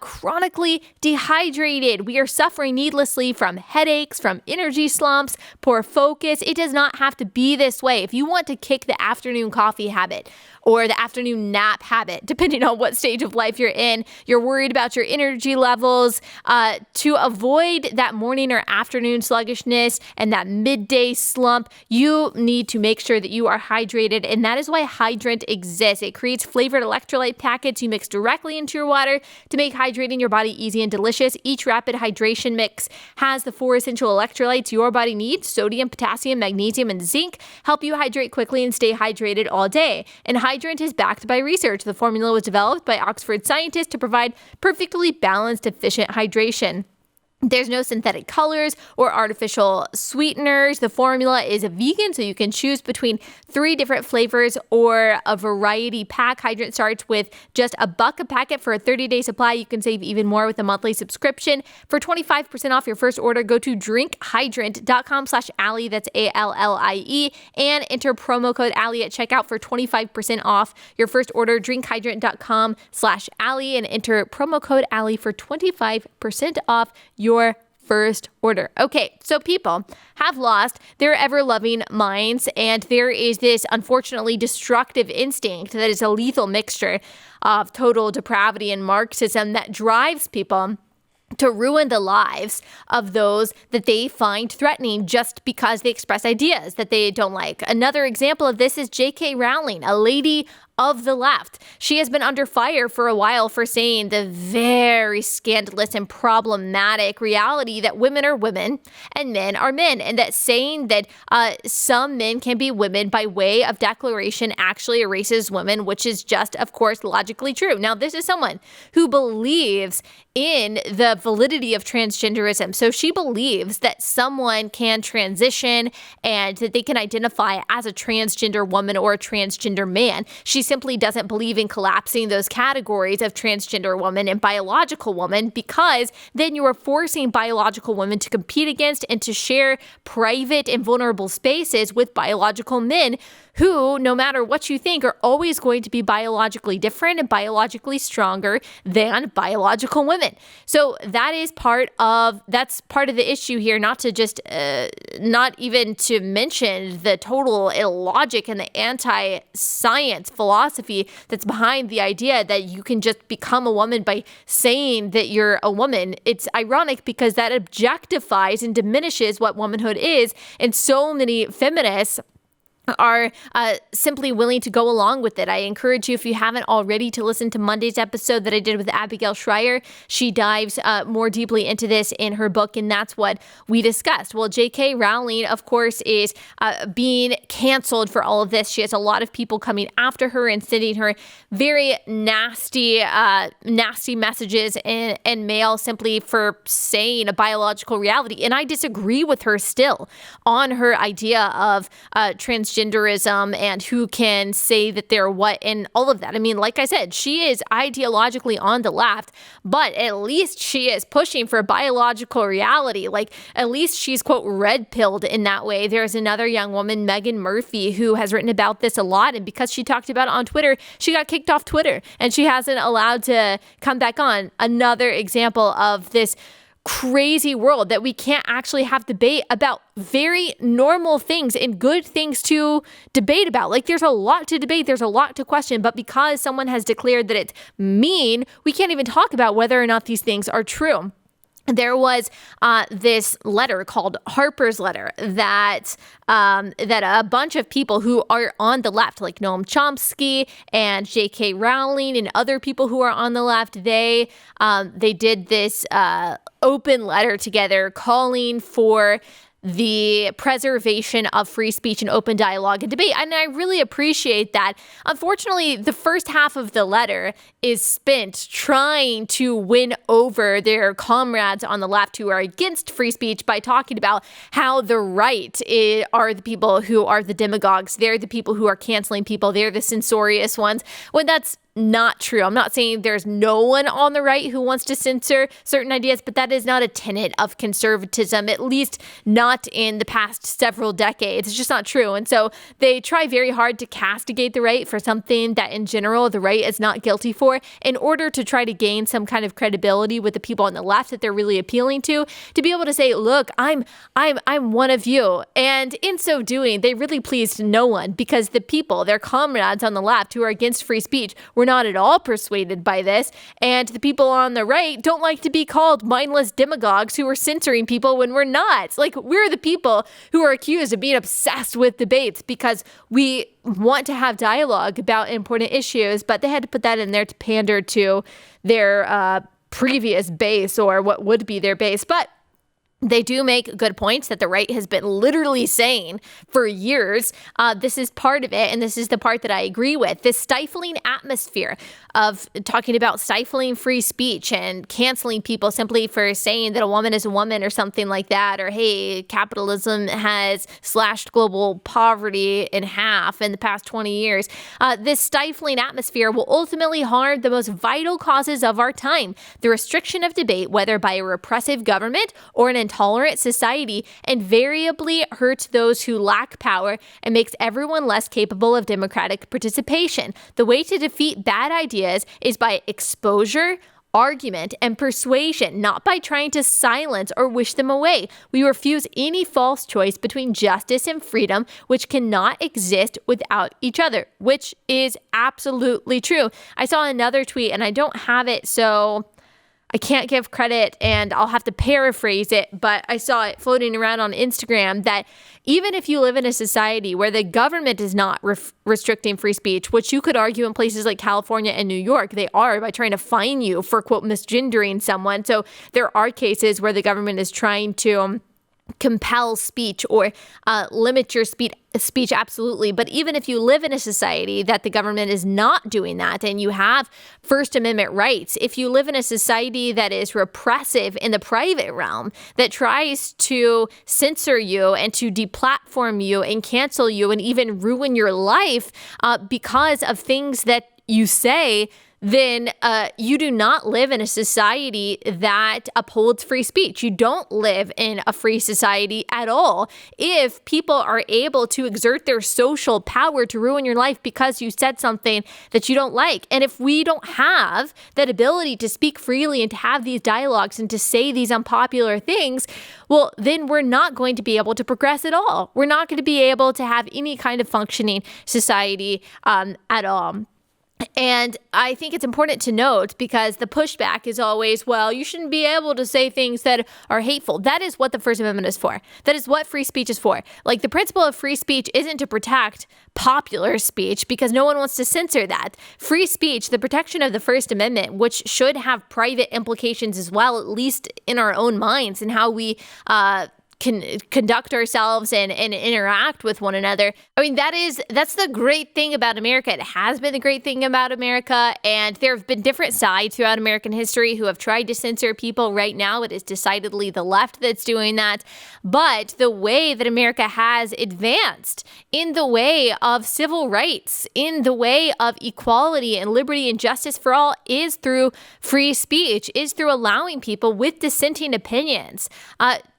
chronically dehydrated. We are suffering needlessly from headaches, from energy slumps, poor focus. It does not have to be this way. If you want to kick the afternoon coffee habit or the afternoon nap habit, depending on what stage of life you're in, you're worried about your energy levels, to avoid that morning or afternoon sluggishness and that midday slump, you need to make sure that you are hydrated. And that is why Hydrant exists. It creates flavored electrolyte packets you mix directly into your water to make hydrating your body easy and delicious. Each rapid hydration mix has the 4 essential electrolytes your body needs: sodium, potassium, magnesium, and zinc, help you hydrate quickly and stay hydrated all day. And Hydrant is backed by research. The formula was developed by Oxford scientists to provide perfectly balanced, efficient hydration. There's no synthetic colors or artificial sweeteners. The formula is vegan, so you can choose between 3 different flavors or a variety pack. Hydrant starts with just $1 a packet for a 30-day supply. You can save even more with a monthly subscription. For 25% off your first order, go to drinkhydrant.com/Allie, that's ALLIE, and enter promo code Allie at checkout for 25% off your first order. Drinkhydrant.com/Allie and enter promo code Allie for 25% off your first order. Okay, so people have lost their ever-loving minds, and there is this unfortunately destructive instinct that is a lethal mixture of total depravity and Marxism that drives people to ruin the lives of those that they find threatening just because they express ideas that they don't like. Another example of this is J.K. Rowling, a lady of the left. She has been under fire for a while for saying the very scandalous and problematic reality that women are women and men are men, and that saying that some men can be women by way of declaration actually erases women, which is just, of course, logically true. Now, this is someone who believes in the validity of transgenderism. So she believes that someone can transition and that they can identify as a transgender woman or a transgender man. She simply doesn't believe in collapsing those categories of transgender woman and biological woman, because then you are forcing biological women to compete against and to share private and vulnerable spaces with biological men who, no matter what you think, are always going to be biologically different and biologically stronger than biological women. So that's part of the issue here, not even to mention the total illogic and the anti-science philosophy that's behind the idea that you can just become a woman by saying that you're a woman. It's ironic because that objectifies and diminishes what womanhood is, and so many feminists are simply willing to go along with it. I encourage you, if you haven't already, to listen to Monday's episode that I did with Abigail Schreier. She dives more deeply into this in her book, and that's what we discussed. Well, J.K. Rowling, of course, is being canceled for all of this. She has a lot of people coming after her and sending her very nasty messages and mail simply for saying a biological reality. And I disagree with her still on her idea of transgenderism and who can say that they're what and all of that. I mean, like I said, she is ideologically on the left, but at least she is pushing for biological reality. Like, at least she's, quote, red-pilled in that way. There's another young woman, Megan Murphy, who has written about this a lot, and because she talked about it on Twitter, she got kicked off Twitter, and she hasn't allowed to come back on. Another example of this crazy world that we can't actually have debate about very normal things and good things to debate about. Like, there's a lot to debate, there's a lot to question, but because someone has declared that it's mean, we can't even talk about whether or not these things are true. There was this letter called Harper's Letter that a bunch of people who are on the left, like Noam Chomsky and J.K. Rowling and other people who are on the left, they did this open letter together calling for the preservation of free speech and open dialogue and debate. And I really appreciate that. Unfortunately, the first half of the letter is spent trying to win over their comrades on the left who are against free speech by talking about how the right are the people who are the demagogues. They're the people who are canceling people. They're the censorious ones. When that's not true. I'm not saying there's no one on the right who wants to censor certain ideas, but that is not a tenet of conservatism, at least not in the past several decades. It's just not true. And so they try very hard to castigate the right for something that in general the right is not guilty for, in order to try to gain some kind of credibility with the people on the left that they're really appealing to be able to say, look, I'm one of you. And in so doing, they really pleased no one, because the people, their comrades on the left who are against free speech, were not at all persuaded by this, and the people on the right don't like to be called mindless demagogues who are censoring people when we're not. Like, we're the people who are accused of being obsessed with debates because we want to have dialogue about important issues, but they had to put that in there to pander to their previous base, or what would be their base. But they do make good points that the right has been literally saying for years. This is part of it, and this is the part that I agree with. This stifling atmosphere of talking about stifling free speech and canceling people simply for saying that a woman is a woman or something like that, or, hey, capitalism has slashed global poverty in half in the past 20 years. This stifling atmosphere will ultimately harm the most vital causes of our time. The restriction of debate, whether by a repressive government or an intolerant society, invariably hurts those who lack power and makes everyone less capable of democratic participation. The way to defeat bad ideas is by exposure, argument, and persuasion, not by trying to silence or wish them away. We refuse any false choice between justice and freedom, which cannot exist without each other, which is absolutely true. I saw another tweet, and I don't have it, so I can't give credit, and I'll have to paraphrase it, but I saw it floating around on Instagram that even if you live in a society where the government is not restricting free speech, which you could argue in places like California and New York, they are, by trying to fine you for, quote, misgendering someone. So there are cases where the government is trying to compel speech or limit your speech, absolutely. But even if you live in a society that the government is not doing that, and you have First Amendment rights, if you live in a society that is repressive in the private realm, that tries to censor you and to deplatform you and cancel you and even ruin your life because of things that you say, then you do not live in a society that upholds free speech. You don't live in a free society at all. If people are able to exert their social power to ruin your life because you said something that you don't like, and if we don't have that ability to speak freely and to have these dialogues and to say these unpopular things, well, then we're not going to be able to progress at all. We're not going to be able to have any kind of functioning society at all. And I think it's important to note, because the pushback is always, well, you shouldn't be able to say things that are hateful. That is what the First Amendment is for. That is what free speech is for. Like, the principle of free speech isn't to protect popular speech, because no one wants to censor that. Free speech, the protection of the First Amendment, which should have private implications as well, at least in our own minds and how we can conduct ourselves and interact with one another. I mean, that's the great thing about America. It has been the great thing about America, and there have been different sides throughout American history who have tried to censor people. Right now, it is decidedly the left that's doing that. But the way that America has advanced in the way of civil rights, in the way of equality and liberty and justice for all, is through free speech, is through allowing people with dissenting opinions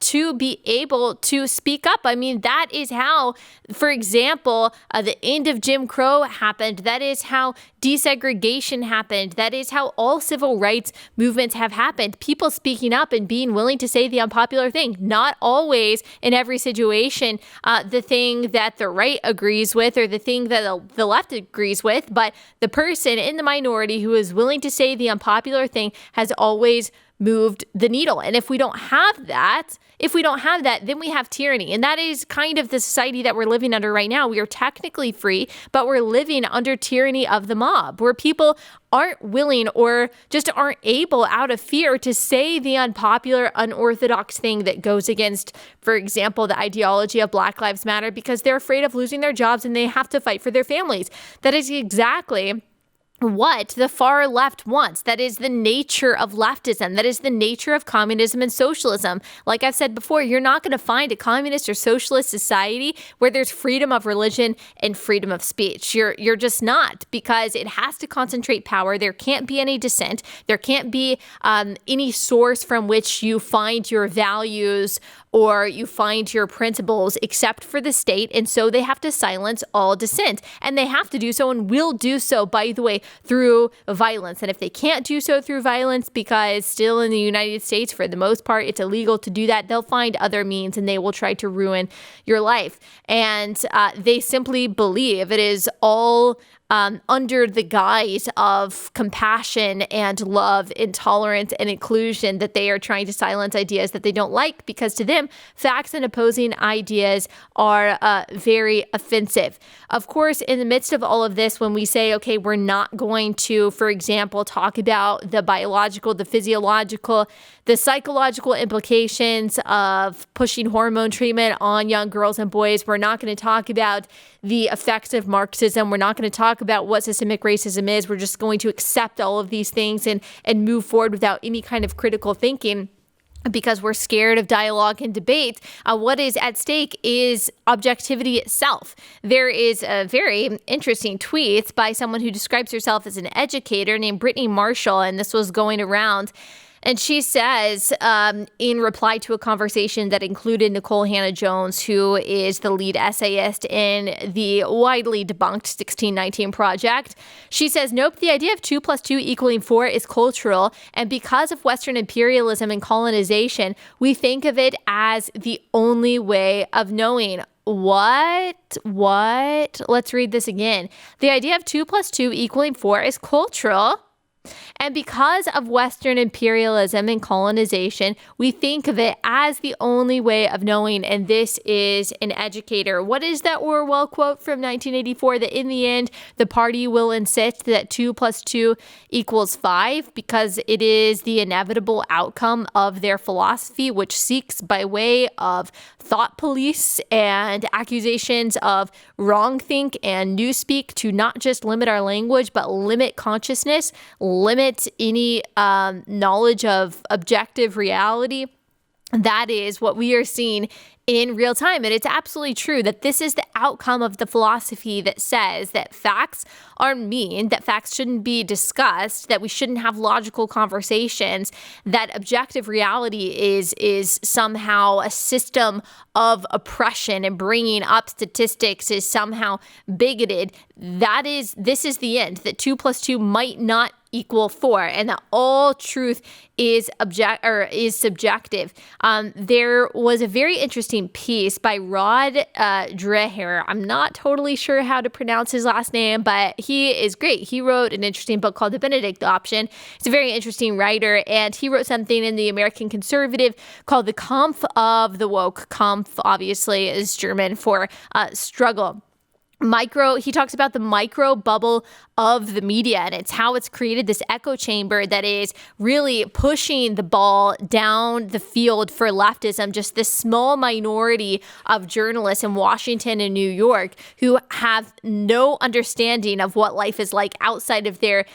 to be able to speak up. I mean, that is how, for example, the end of Jim Crow happened. That is how desegregation happened. That is how all civil rights movements have happened. People speaking up and being willing to say the unpopular thing. Not always in every situation the thing that the right agrees with or the thing that the left agrees with, but the person in the minority who is willing to say the unpopular thing has always moved the needle. And if we don't have that, then we have tyranny. And that is kind of the society that we're living under right now. We are technically free, but we're living under tyranny of the mob, where people aren't willing or just aren't able, out of fear, to say the unpopular, unorthodox thing that goes against, for example, the ideology of Black Lives Matter, because they're afraid of losing their jobs and they have to fight for their families. That is exactly what the far left wants. That is the nature of leftism. That is the nature of communism and socialism. Like I've said before, you're not going to find a communist or socialist society where there's freedom of religion and freedom of speech. You're just not, because it has to concentrate power. There can't be any dissent. There can't be any source from which you find your values or you find your principles except for the state. And so they have to silence all dissent. And they have to do so, and will do so, by the way, through violence. And if they can't do so through violence, because still in the United States, for the most part, it's illegal to do that, they'll find other means and they will try to ruin your life. And they simply believe it is all under the guise of compassion and love, intolerance, and inclusion that they are trying to silence ideas that they don't like, because to them, facts and opposing ideas are very offensive. Of course, in the midst of all of this, when we say, okay, we're not going to, for example, talk about the biological, the physiological, the psychological implications of pushing hormone treatment on young girls and boys, we're not going to talk about the effects of Marxism. We're not going to talk about what systemic racism is. We're just going to accept all of these things and move forward without any kind of critical thinking, because we're scared of dialogue and debate. What is at stake is objectivity itself. There is a very interesting tweet by someone who describes herself as an educator named Brittany Marshall, and this was going around. And she says, in reply to a conversation that included Nicole Hannah-Jones, who is the lead essayist in the widely debunked 1619 Project, she says, nope, the idea of 2 + 2 = 4 is cultural. And because of Western imperialism and colonization, we think of it as the only way of knowing. What? Let's read this again. The idea of 2 + 2 = 4 is cultural. And because of Western imperialism and colonization, we think of it as the only way of knowing. And this is an educator. What is that Orwell quote from 1984? That in the end, the party will insist that 2 + 2 = 5, because it is the inevitable outcome of their philosophy, which seeks, by way of thought police and accusations of wrongthink and newspeak, to not just limit our language, but limit consciousness, limit any knowledge of objective reality. That is what we are seeing in real time. And it's absolutely true that this is the outcome of the philosophy that says that facts are mean, that facts shouldn't be discussed, that we shouldn't have logical conversations, that objective reality is somehow a system of oppression, and bringing up statistics is somehow bigoted. This is the end, that 2 + 2 might not equal 4, and that all truth is subjective. There was a very interesting piece by Rod Dreher. I'm not totally sure how to pronounce his last name, but he is great. He wrote an interesting book called The Benedict Option. He's a very interesting writer, and he wrote something in the American Conservative called The Kampf of the Woke. Kampf, obviously, is German for struggle. He talks about the micro bubble of the media, and it's how it's created this echo chamber that is really pushing the ball down the field for leftism. Just this small minority of journalists in Washington and New York who have no understanding of what life is like outside of their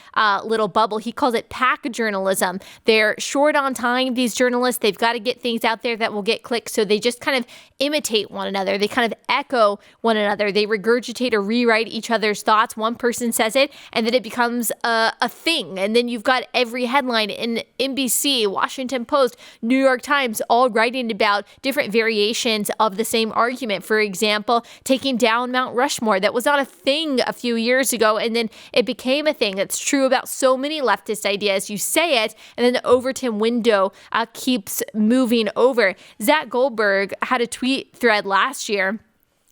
little bubble. He calls it pack journalism. They're short on time, these journalists. They've got to get things out there that will get clicks, so they just kind of imitate one another. They kind of echo one another. They regurgitate or rewrite each other's thoughts. One person says it, and then it becomes a thing. And then you've got every headline in NBC, Washington Post, New York Times, all writing about different variations of the same argument. For example, taking down Mount Rushmore. That was not a thing a few years ago, and then it became a thing. That's true about so many leftist ideas. You say it, and then the Overton window keeps moving over. Zach Goldberg had a tweet thread last year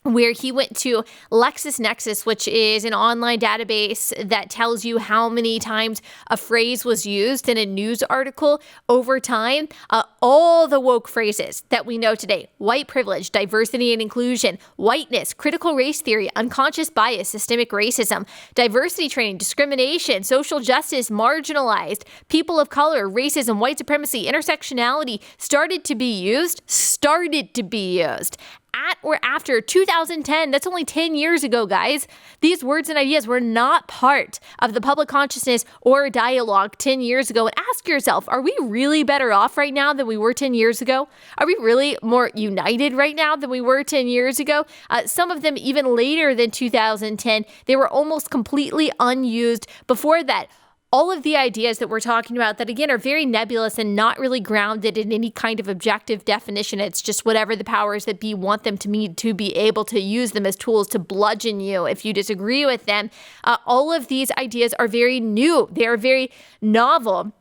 where he went to LexisNexis, which is an online database that tells you how many times a phrase was used in a news article over time. All the woke phrases that we know today: white privilege, diversity and inclusion, whiteness, critical race theory, unconscious bias, systemic racism, diversity training, discrimination, social justice, marginalized, people of color, racism, white supremacy, intersectionality started to be used at or after 2010. That's only 10 years ago, guys. These words and ideas were not part of the public consciousness or dialogue 10 years ago. And ask yourself, are we really better off right now than we were 10 years ago? Are we really more united right now than we were 10 years ago? Some of them even later than 2010, they were almost completely unused before that. All of the ideas that we're talking about that, again, are very nebulous and not really grounded in any kind of objective definition. It's just whatever the powers that be want them to be able to use them as tools to bludgeon you if you disagree with them. All of these ideas are very new. They are very novel.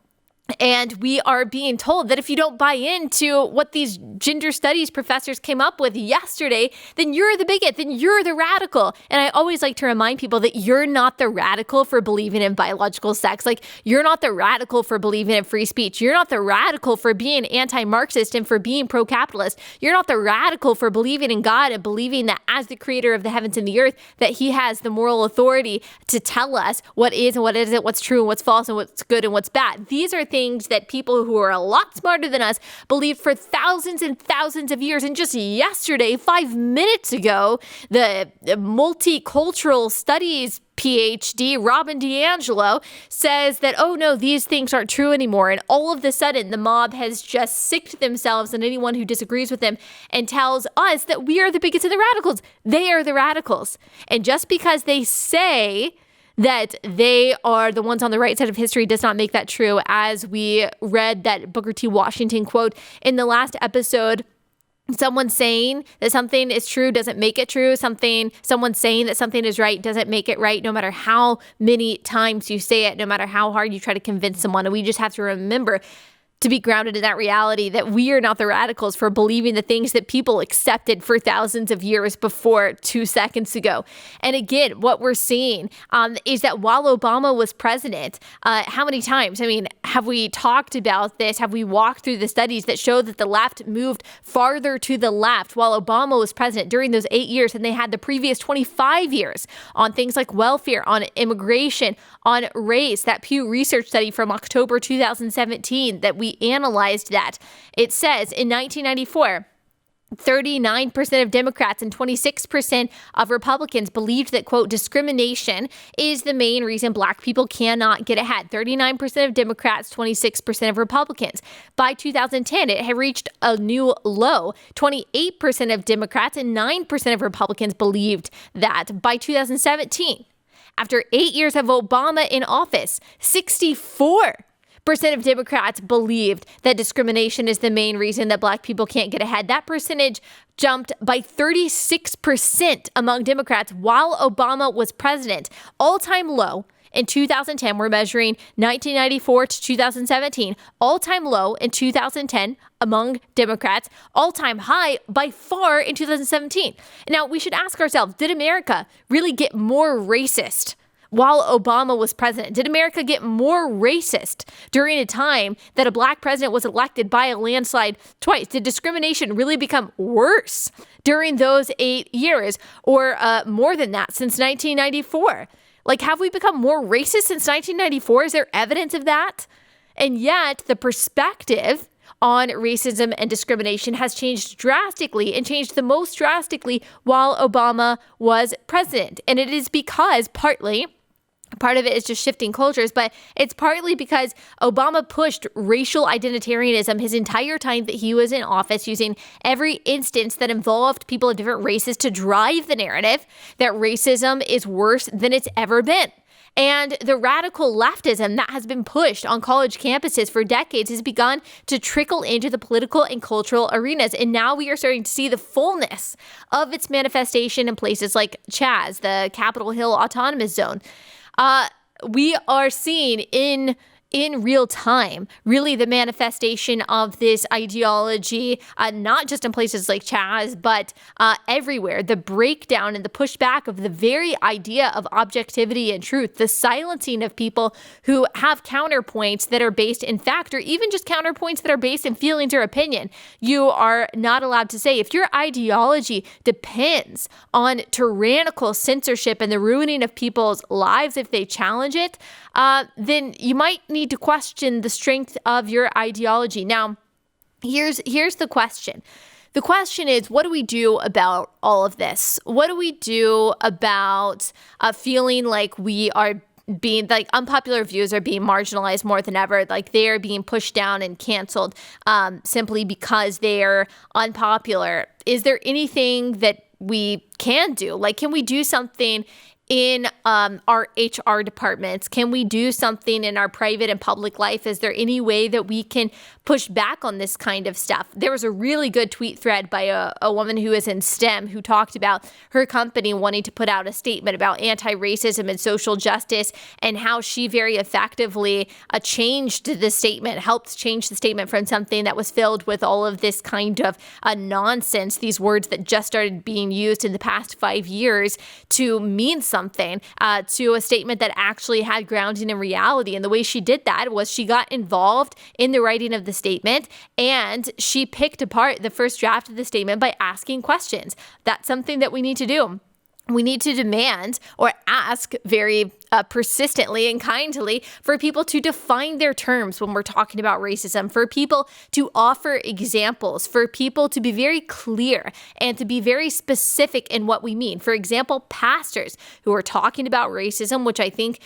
And we are being told that if you don't buy into what these gender studies professors came up with yesterday, then you're the bigot, then you're the radical. And I always like to remind people that you're not the radical for believing in biological sex. Like, you're not the radical for believing in free speech. You're not the radical for being anti-Marxist and for being pro-capitalist. You're not the radical for believing in God and believing that as the creator of the heavens and the earth, that he has the moral authority to tell us what is and what isn't, what's true and what's false and what's good and what's bad. These are things that people who are a lot smarter than us believed for thousands and thousands of years. And just yesterday, 5 minutes ago, the multicultural studies PhD, Robin DiAngelo, says that, oh no, these things aren't true anymore. And all of a sudden, the mob has just sicked themselves and anyone who disagrees with them and tells us that we are the bigots and the radicals. They are the radicals. And just because they say that they are the ones on the right side of history does not make that true. As we read that Booker T. Washington quote in the last episode, someone saying that something is true doesn't make it true. Someone saying that something is right doesn't make it right, no matter how many times you say it, no matter how hard you try to convince someone. And we just have to remember to be grounded in that reality that we are not the radicals for believing the things that people accepted for thousands of years before 2 seconds ago. And again, what we're seeing is that while Obama was president, how many times, have we talked about this? Have we walked through the studies that show that the left moved farther to the left while Obama was president during those 8 years than they had the previous 25 years on things like welfare, on immigration, on race? That Pew Research study from October 2017 that we analyzed that. It says in 1994, 39% of Democrats and 26% of Republicans believed that, quote, discrimination is the main reason Black people cannot get ahead. 39% of Democrats, 26% of Republicans. By 2010, it had reached a new low. 28% of Democrats and 9% of Republicans believed that. By 2017, after 8 years of Obama in office, 64% of Democrats believed that discrimination is the main reason that Black people can't get ahead. That percentage jumped by 36% among Democrats while Obama was president. All-time low in 2010. We're measuring 1994 to 2017. All-time low in 2010 among Democrats, all-time high by far in 2017. Now, we should ask ourselves, did America really get more racist while Obama was president? Did America get more racist during a time that a black president was elected by a landslide twice? Did discrimination really become worse during those 8 years, or more than that since 1994? Like, have we become more racist since 1994? Is there evidence of that? And yet the perspective on racism and discrimination has changed drastically, and changed the most drastically while Obama was president. And it is because part of it is just shifting cultures, but it's partly because Obama pushed racial identitarianism his entire time that he was in office, using every instance that involved people of different races to drive the narrative that racism is worse than it's ever been. And the radical leftism that has been pushed on college campuses for decades has begun to trickle into the political and cultural arenas. And now we are starting to see the fullness of its manifestation in places like Chaz, the Capitol Hill Autonomous Zone. We are seeing in real time, really the manifestation of this ideology, not just in places like Chaz, but everywhere. The breakdown and the pushback of the very idea of objectivity and truth, the silencing of people who have counterpoints that are based in fact, or even just counterpoints that are based in feelings or opinion. You are not allowed to say, if your ideology depends on tyrannical censorship and the ruining of people's lives if they challenge it, then you might need to question the strength of your ideology. Now, here's the question. The question is, what do we do about all of this? What do we do about feeling like we are being, like, unpopular views are being marginalized more than ever, like they are being pushed down and canceled simply because they are unpopular? Is there anything that we can do? Like, can we do something in our HR departments? Can we do something in our private and public life? Is there any way that we can push back on this kind of stuff? There was a really good tweet thread by a woman who is in STEM who talked about her company wanting to put out a statement about anti-racism and social justice, and how she very effectively changed the statement, helped change the statement from something that was filled with all of this kind of nonsense, these words that just started being used in the past 5 years, to mean something, to a statement that actually had grounding in reality. And the way she did that was she got involved in the writing of the statement, and she picked apart the first draft of the statement by asking questions. That's something that we need to do. We need to demand or ask very persistently and kindly for people to define their terms when we're talking about racism, for people to offer examples, for people to be very clear and to be very specific in what we mean. For example, pastors who are talking about racism, which I think,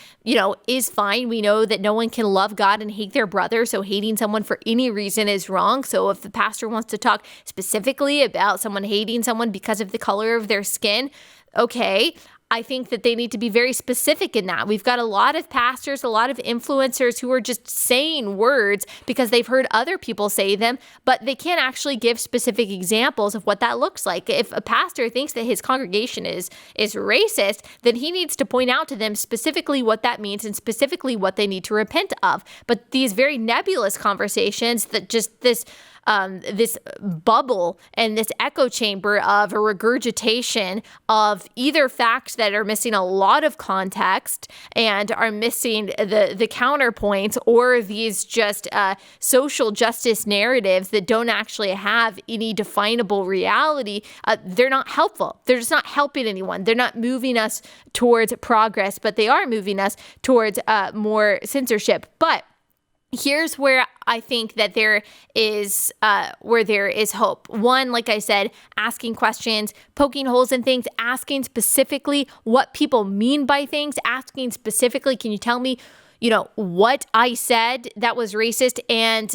is fine. We know that no one can love God and hate their brother, so hating someone for any reason is wrong. So if the pastor wants to talk specifically about someone hating someone because of the color of their skin, okay, I think that they need to be very specific in that. We've got a lot of pastors, a lot of influencers who are just saying words because they've heard other people say them, but they can't actually give specific examples of what that looks like. If a pastor thinks that his congregation is racist, then he needs to point out to them specifically what that means and specifically what they need to repent of. But these very nebulous conversations that just this bubble and this echo chamber of a regurgitation of either facts that are missing a lot of context and are missing the counterpoints, or these just social justice narratives that don't actually have any definable reality, they're not helpful. They're just not helping anyone. They're not moving us towards progress, but they are moving us towards more censorship. But here's where I think that there is hope. One, like I said, asking questions, poking holes in things, asking specifically what people mean by things, asking specifically, can you tell me, what I said that was racist and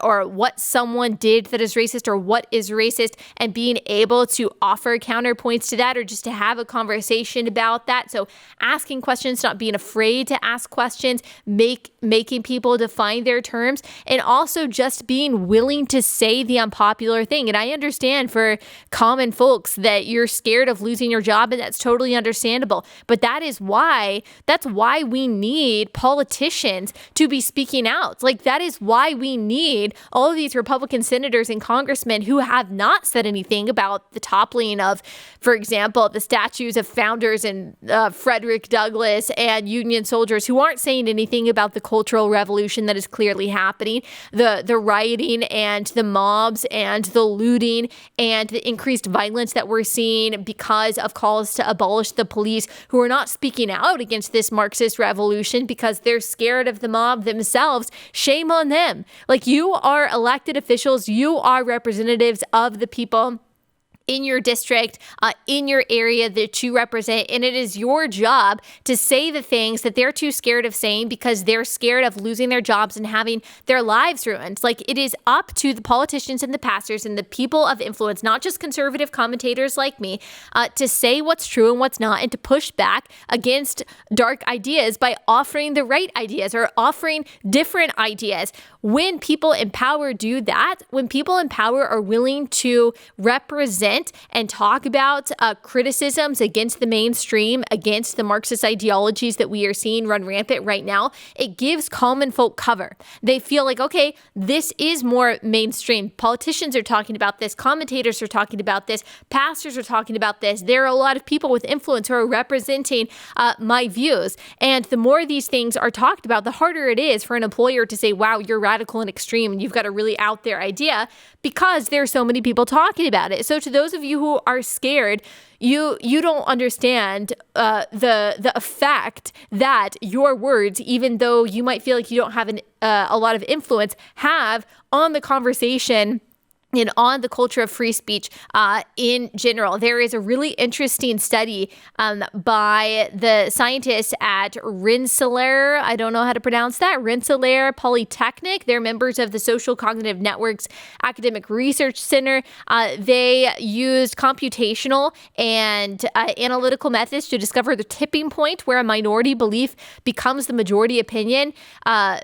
or what someone did that is racist or what is racist, and being able to offer counterpoints to that or just to have a conversation about that. So asking questions, not being afraid to ask questions, making people define their terms, and also just being willing to say the unpopular thing. And I understand for common folks that you're scared of losing your job, and that's totally understandable. But that's why we need politicians to be speaking out. Like, that is why we need all of these Republican senators and congressmen who have not said anything about the toppling of, for example, the statues of founders and Frederick Douglass and Union soldiers, who aren't saying anything about the cultural revolution that is clearly happening, the rioting and the mobs and the looting and the increased violence that we're seeing because of calls to abolish the police, who are not speaking out against this Marxist revolution because they're scared of the mob themselves. Shame on them. Like, you are elected officials, you are representatives of the people in your district, in your area that you represent, and it is your job to say the things that they're too scared of saying because they're scared of losing their jobs and having their lives ruined. Like, it is up to the politicians and the pastors and the people of influence, not just conservative commentators like me, to say what's true and what's not, and to push back against dark ideas by offering the right ideas or offering different ideas. When people in power do that, when people in power are willing to represent and talk about criticisms against the mainstream, against the Marxist ideologies that we are seeing run rampant right now, it gives common folk cover. They feel like, okay, this is more mainstream. Politicians are talking about this. Commentators are talking about this. Pastors are talking about this. There are a lot of people with influence who are representing my views. And the more these things are talked about, the harder it is for an employer to say, wow, you're radical and extreme and you've got a really out there idea, because there are so many people talking about it. So to those of you who are scared, you don't understand the effect that your words, even though you might feel like you don't have a lot of influence, have on the conversation and on the culture of free speech in general. There is a really interesting study by the scientists at Rensselaer, I don't know how to pronounce that, Rensselaer Polytechnic. They're members of the Social Cognitive Networks Academic Research Center. They used computational and analytical methods to discover the tipping point where a minority belief becomes the majority opinion.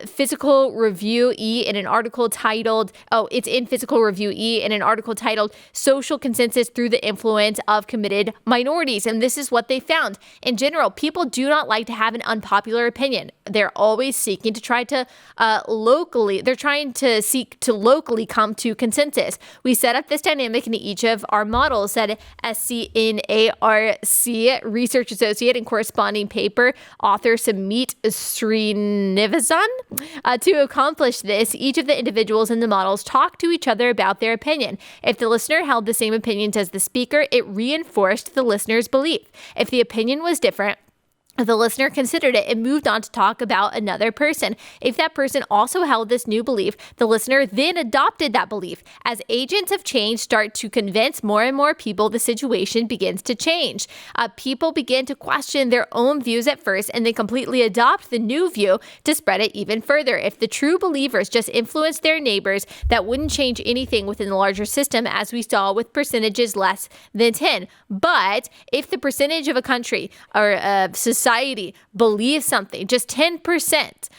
Physical Review E in an article titled, it's in Physical Review E in an article titled Social Consensus Through the Influence of Committed Minorities. And this is what they found. In general, people do not like to have an unpopular opinion. They're always seeking to try to seek to locally come to consensus. We set up this dynamic in each of our models, said SCNARC research associate and corresponding paper author Samit Srinivasan. To accomplish this, each of the individuals in the models talk to each other about their opinion. If the listener held the same opinions as the speaker, it reinforced the listener's belief. If the opinion was different, the listener considered it and moved on to talk about another person. If that person also held this new belief, the listener then adopted that belief. As agents of change start to convince more and more people, the situation begins to change. People begin to question their own views at first and then completely adopt the new view to spread it even further. If the true believers just influenced their neighbors, that wouldn't change anything within the larger system, as we saw with percentages less than 10. But if the percentage of a country or a society believes something, just 10%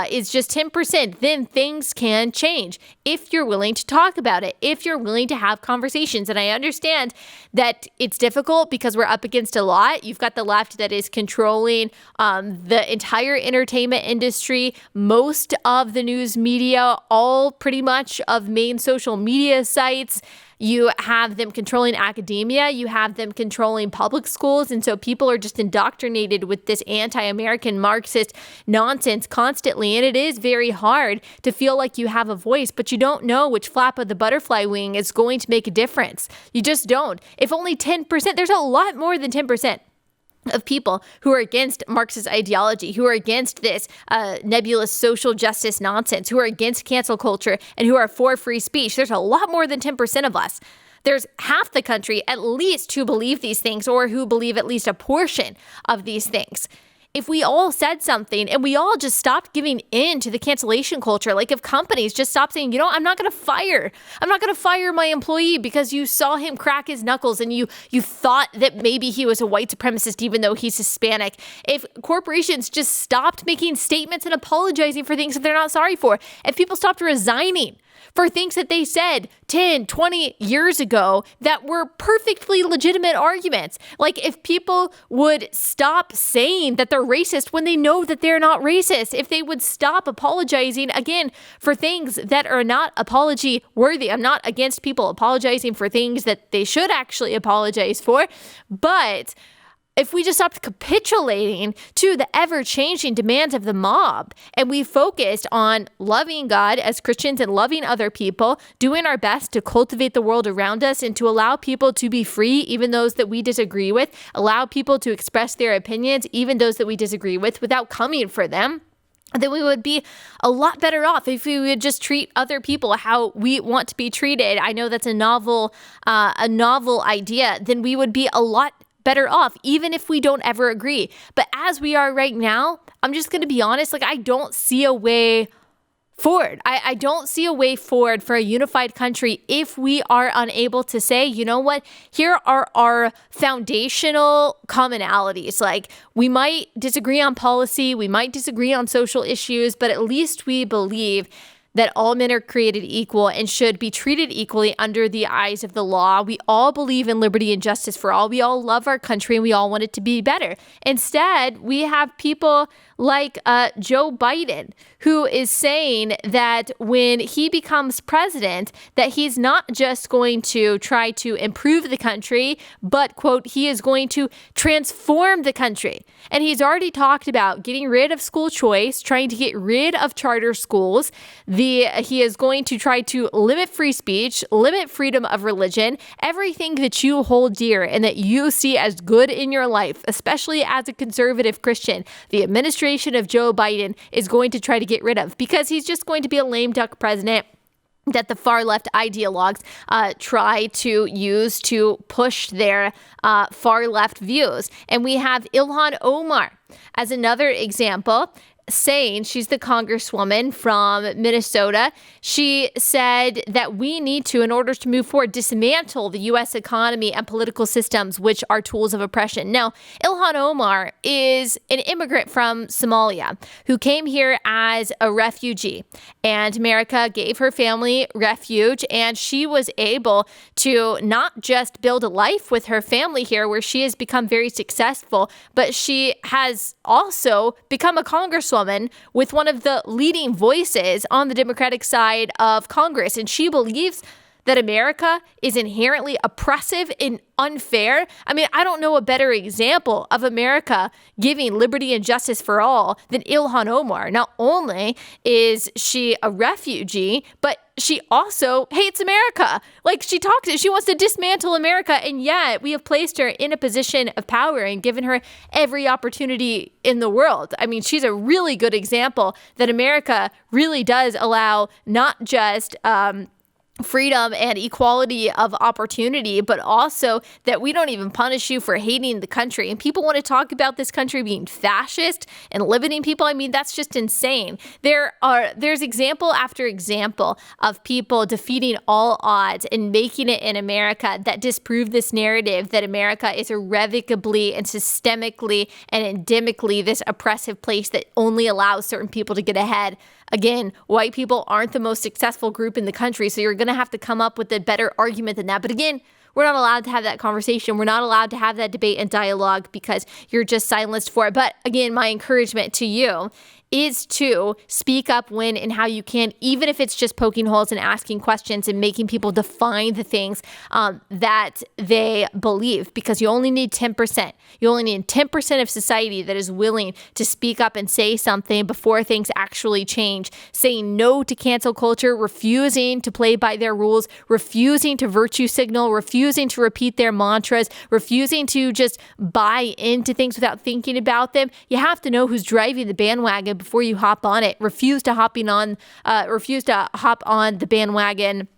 is just 10%, then things can change if you're willing to talk about it, if you're willing to have conversations. And I understand that it's difficult because we're up against a lot. You've got the left that is controlling the entire entertainment industry, most of the news media, all pretty much of main social media sites. You have them controlling academia. You have them controlling public schools. And so people are just indoctrinated with this anti-American Marxist nonsense constantly. And it is very hard to feel like you have a voice, but you don't know which flap of the butterfly wing is going to make a difference. You just don't. If only 10%, there's a lot more than 10% of people who are against Marxist ideology, who are against this nebulous social justice nonsense, who are against cancel culture, and who are for free speech. There's a lot more than 10% of us. There's half the country, at least, who believe these things, or who believe at least a portion of these things. if we all said something and we all just stopped giving in to the cancellation culture, like if companies just stopped saying, I'm not going to fire my employee because you saw him crack his knuckles and you thought that maybe he was a white supremacist even though he's Hispanic. If corporations just stopped making statements and apologizing for things that they're not sorry for, if people stopped resigning for things that they said 10, 20 years ago that were perfectly legitimate arguments. Like if people would stop saying that they're racist when they know that they're not racist, if they would stop apologizing, again, for things that are not apology worthy. I'm not against people apologizing for things that they should actually apologize for, but if we just stopped capitulating to the ever-changing demands of the mob and we focused on loving God as Christians and loving other people, doing our best to cultivate the world around us and to allow people to be free, even those that we disagree with, allow people to express their opinions, even those that we disagree with, without coming for them, then we would be a lot better off if we would just treat other people how we want to be treated. I know that's a novel idea. Then we would be a lot better off, even if we don't ever agree. But as we are right now, I'm just going to be honest, like I don't see a way forward. I don't see a way forward for a unified country if we are unable to say, you know what, here are our foundational commonalities. Like we might disagree on policy, we might disagree on social issues, but at least we believe that all men are created equal and should be treated equally under the eyes of the law. We all believe in liberty and justice for all. We all love our country and we all want it to be better. Instead, we have people like Joe Biden, who is saying that when he becomes president, that he's not just going to try to improve the country, but, quote, he is going to transform the country. And he's already talked about getting rid of school choice, trying to get rid of charter schools. He is going to try to limit free speech, limit freedom of religion, everything that you hold dear and that you see as good in your life, especially as a conservative Christian. The administration of Joe Biden is going to try to get rid of because he's just going to be a lame duck president that the far left ideologues try to use to push their far left views. And we have Ilhan Omar as another example, saying, she's the congresswoman from Minnesota. She said that we need to, in order to move forward, dismantle the U.S. economy and political systems, which are tools of oppression. Now, Ilhan Omar is an immigrant from Somalia who came here as a refugee, and America gave her family refuge, and she was able to not just build a life with her family here where she has become very successful, but she has also become a congresswoman with one of the leading voices on the Democratic side of Congress. And she believes that America is inherently oppressive and unfair. I mean, I don't know a better example of America giving liberty and justice for all than Ilhan Omar. Not only is she a refugee, but she also hates America. Like she wants to dismantle America, and yet we have placed her in a position of power and given her every opportunity in the world. I mean, she's a really good example that America really does allow not just freedom and equality of opportunity, but also that we don't even punish you for hating the country. And people want to talk about this country being fascist and limiting people. I mean, that's just insane. There's example after example of people defeating all odds and making it in America that disprove this narrative that America is irrevocably and systemically and endemically this oppressive place that only allows certain people to get ahead. Again, white people aren't the most successful group in the country, so you're going to have to come up with a better argument than that. But again, we're not allowed to have that conversation. We're not allowed to have that debate and dialogue because you're just silenced for it. But again, my encouragement to you is to speak up when and how you can, even if it's just poking holes and asking questions and making people define the things that they believe, because you only need 10%. You only need 10% of society that is willing to speak up and say something before things actually change. Saying no to cancel culture, refusing to play by their rules, refusing to virtue signal, refusing to repeat their mantras, refusing to just buy into things without thinking about them. You have to know who's driving the bandwagon before you hop on it. Refuse to hop on the bandwagon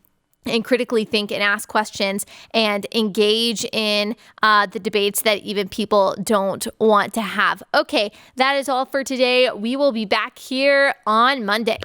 and critically think and ask questions and engage in the debates that even people don't want to have. Okay, that is all for today. We will be back here on Monday.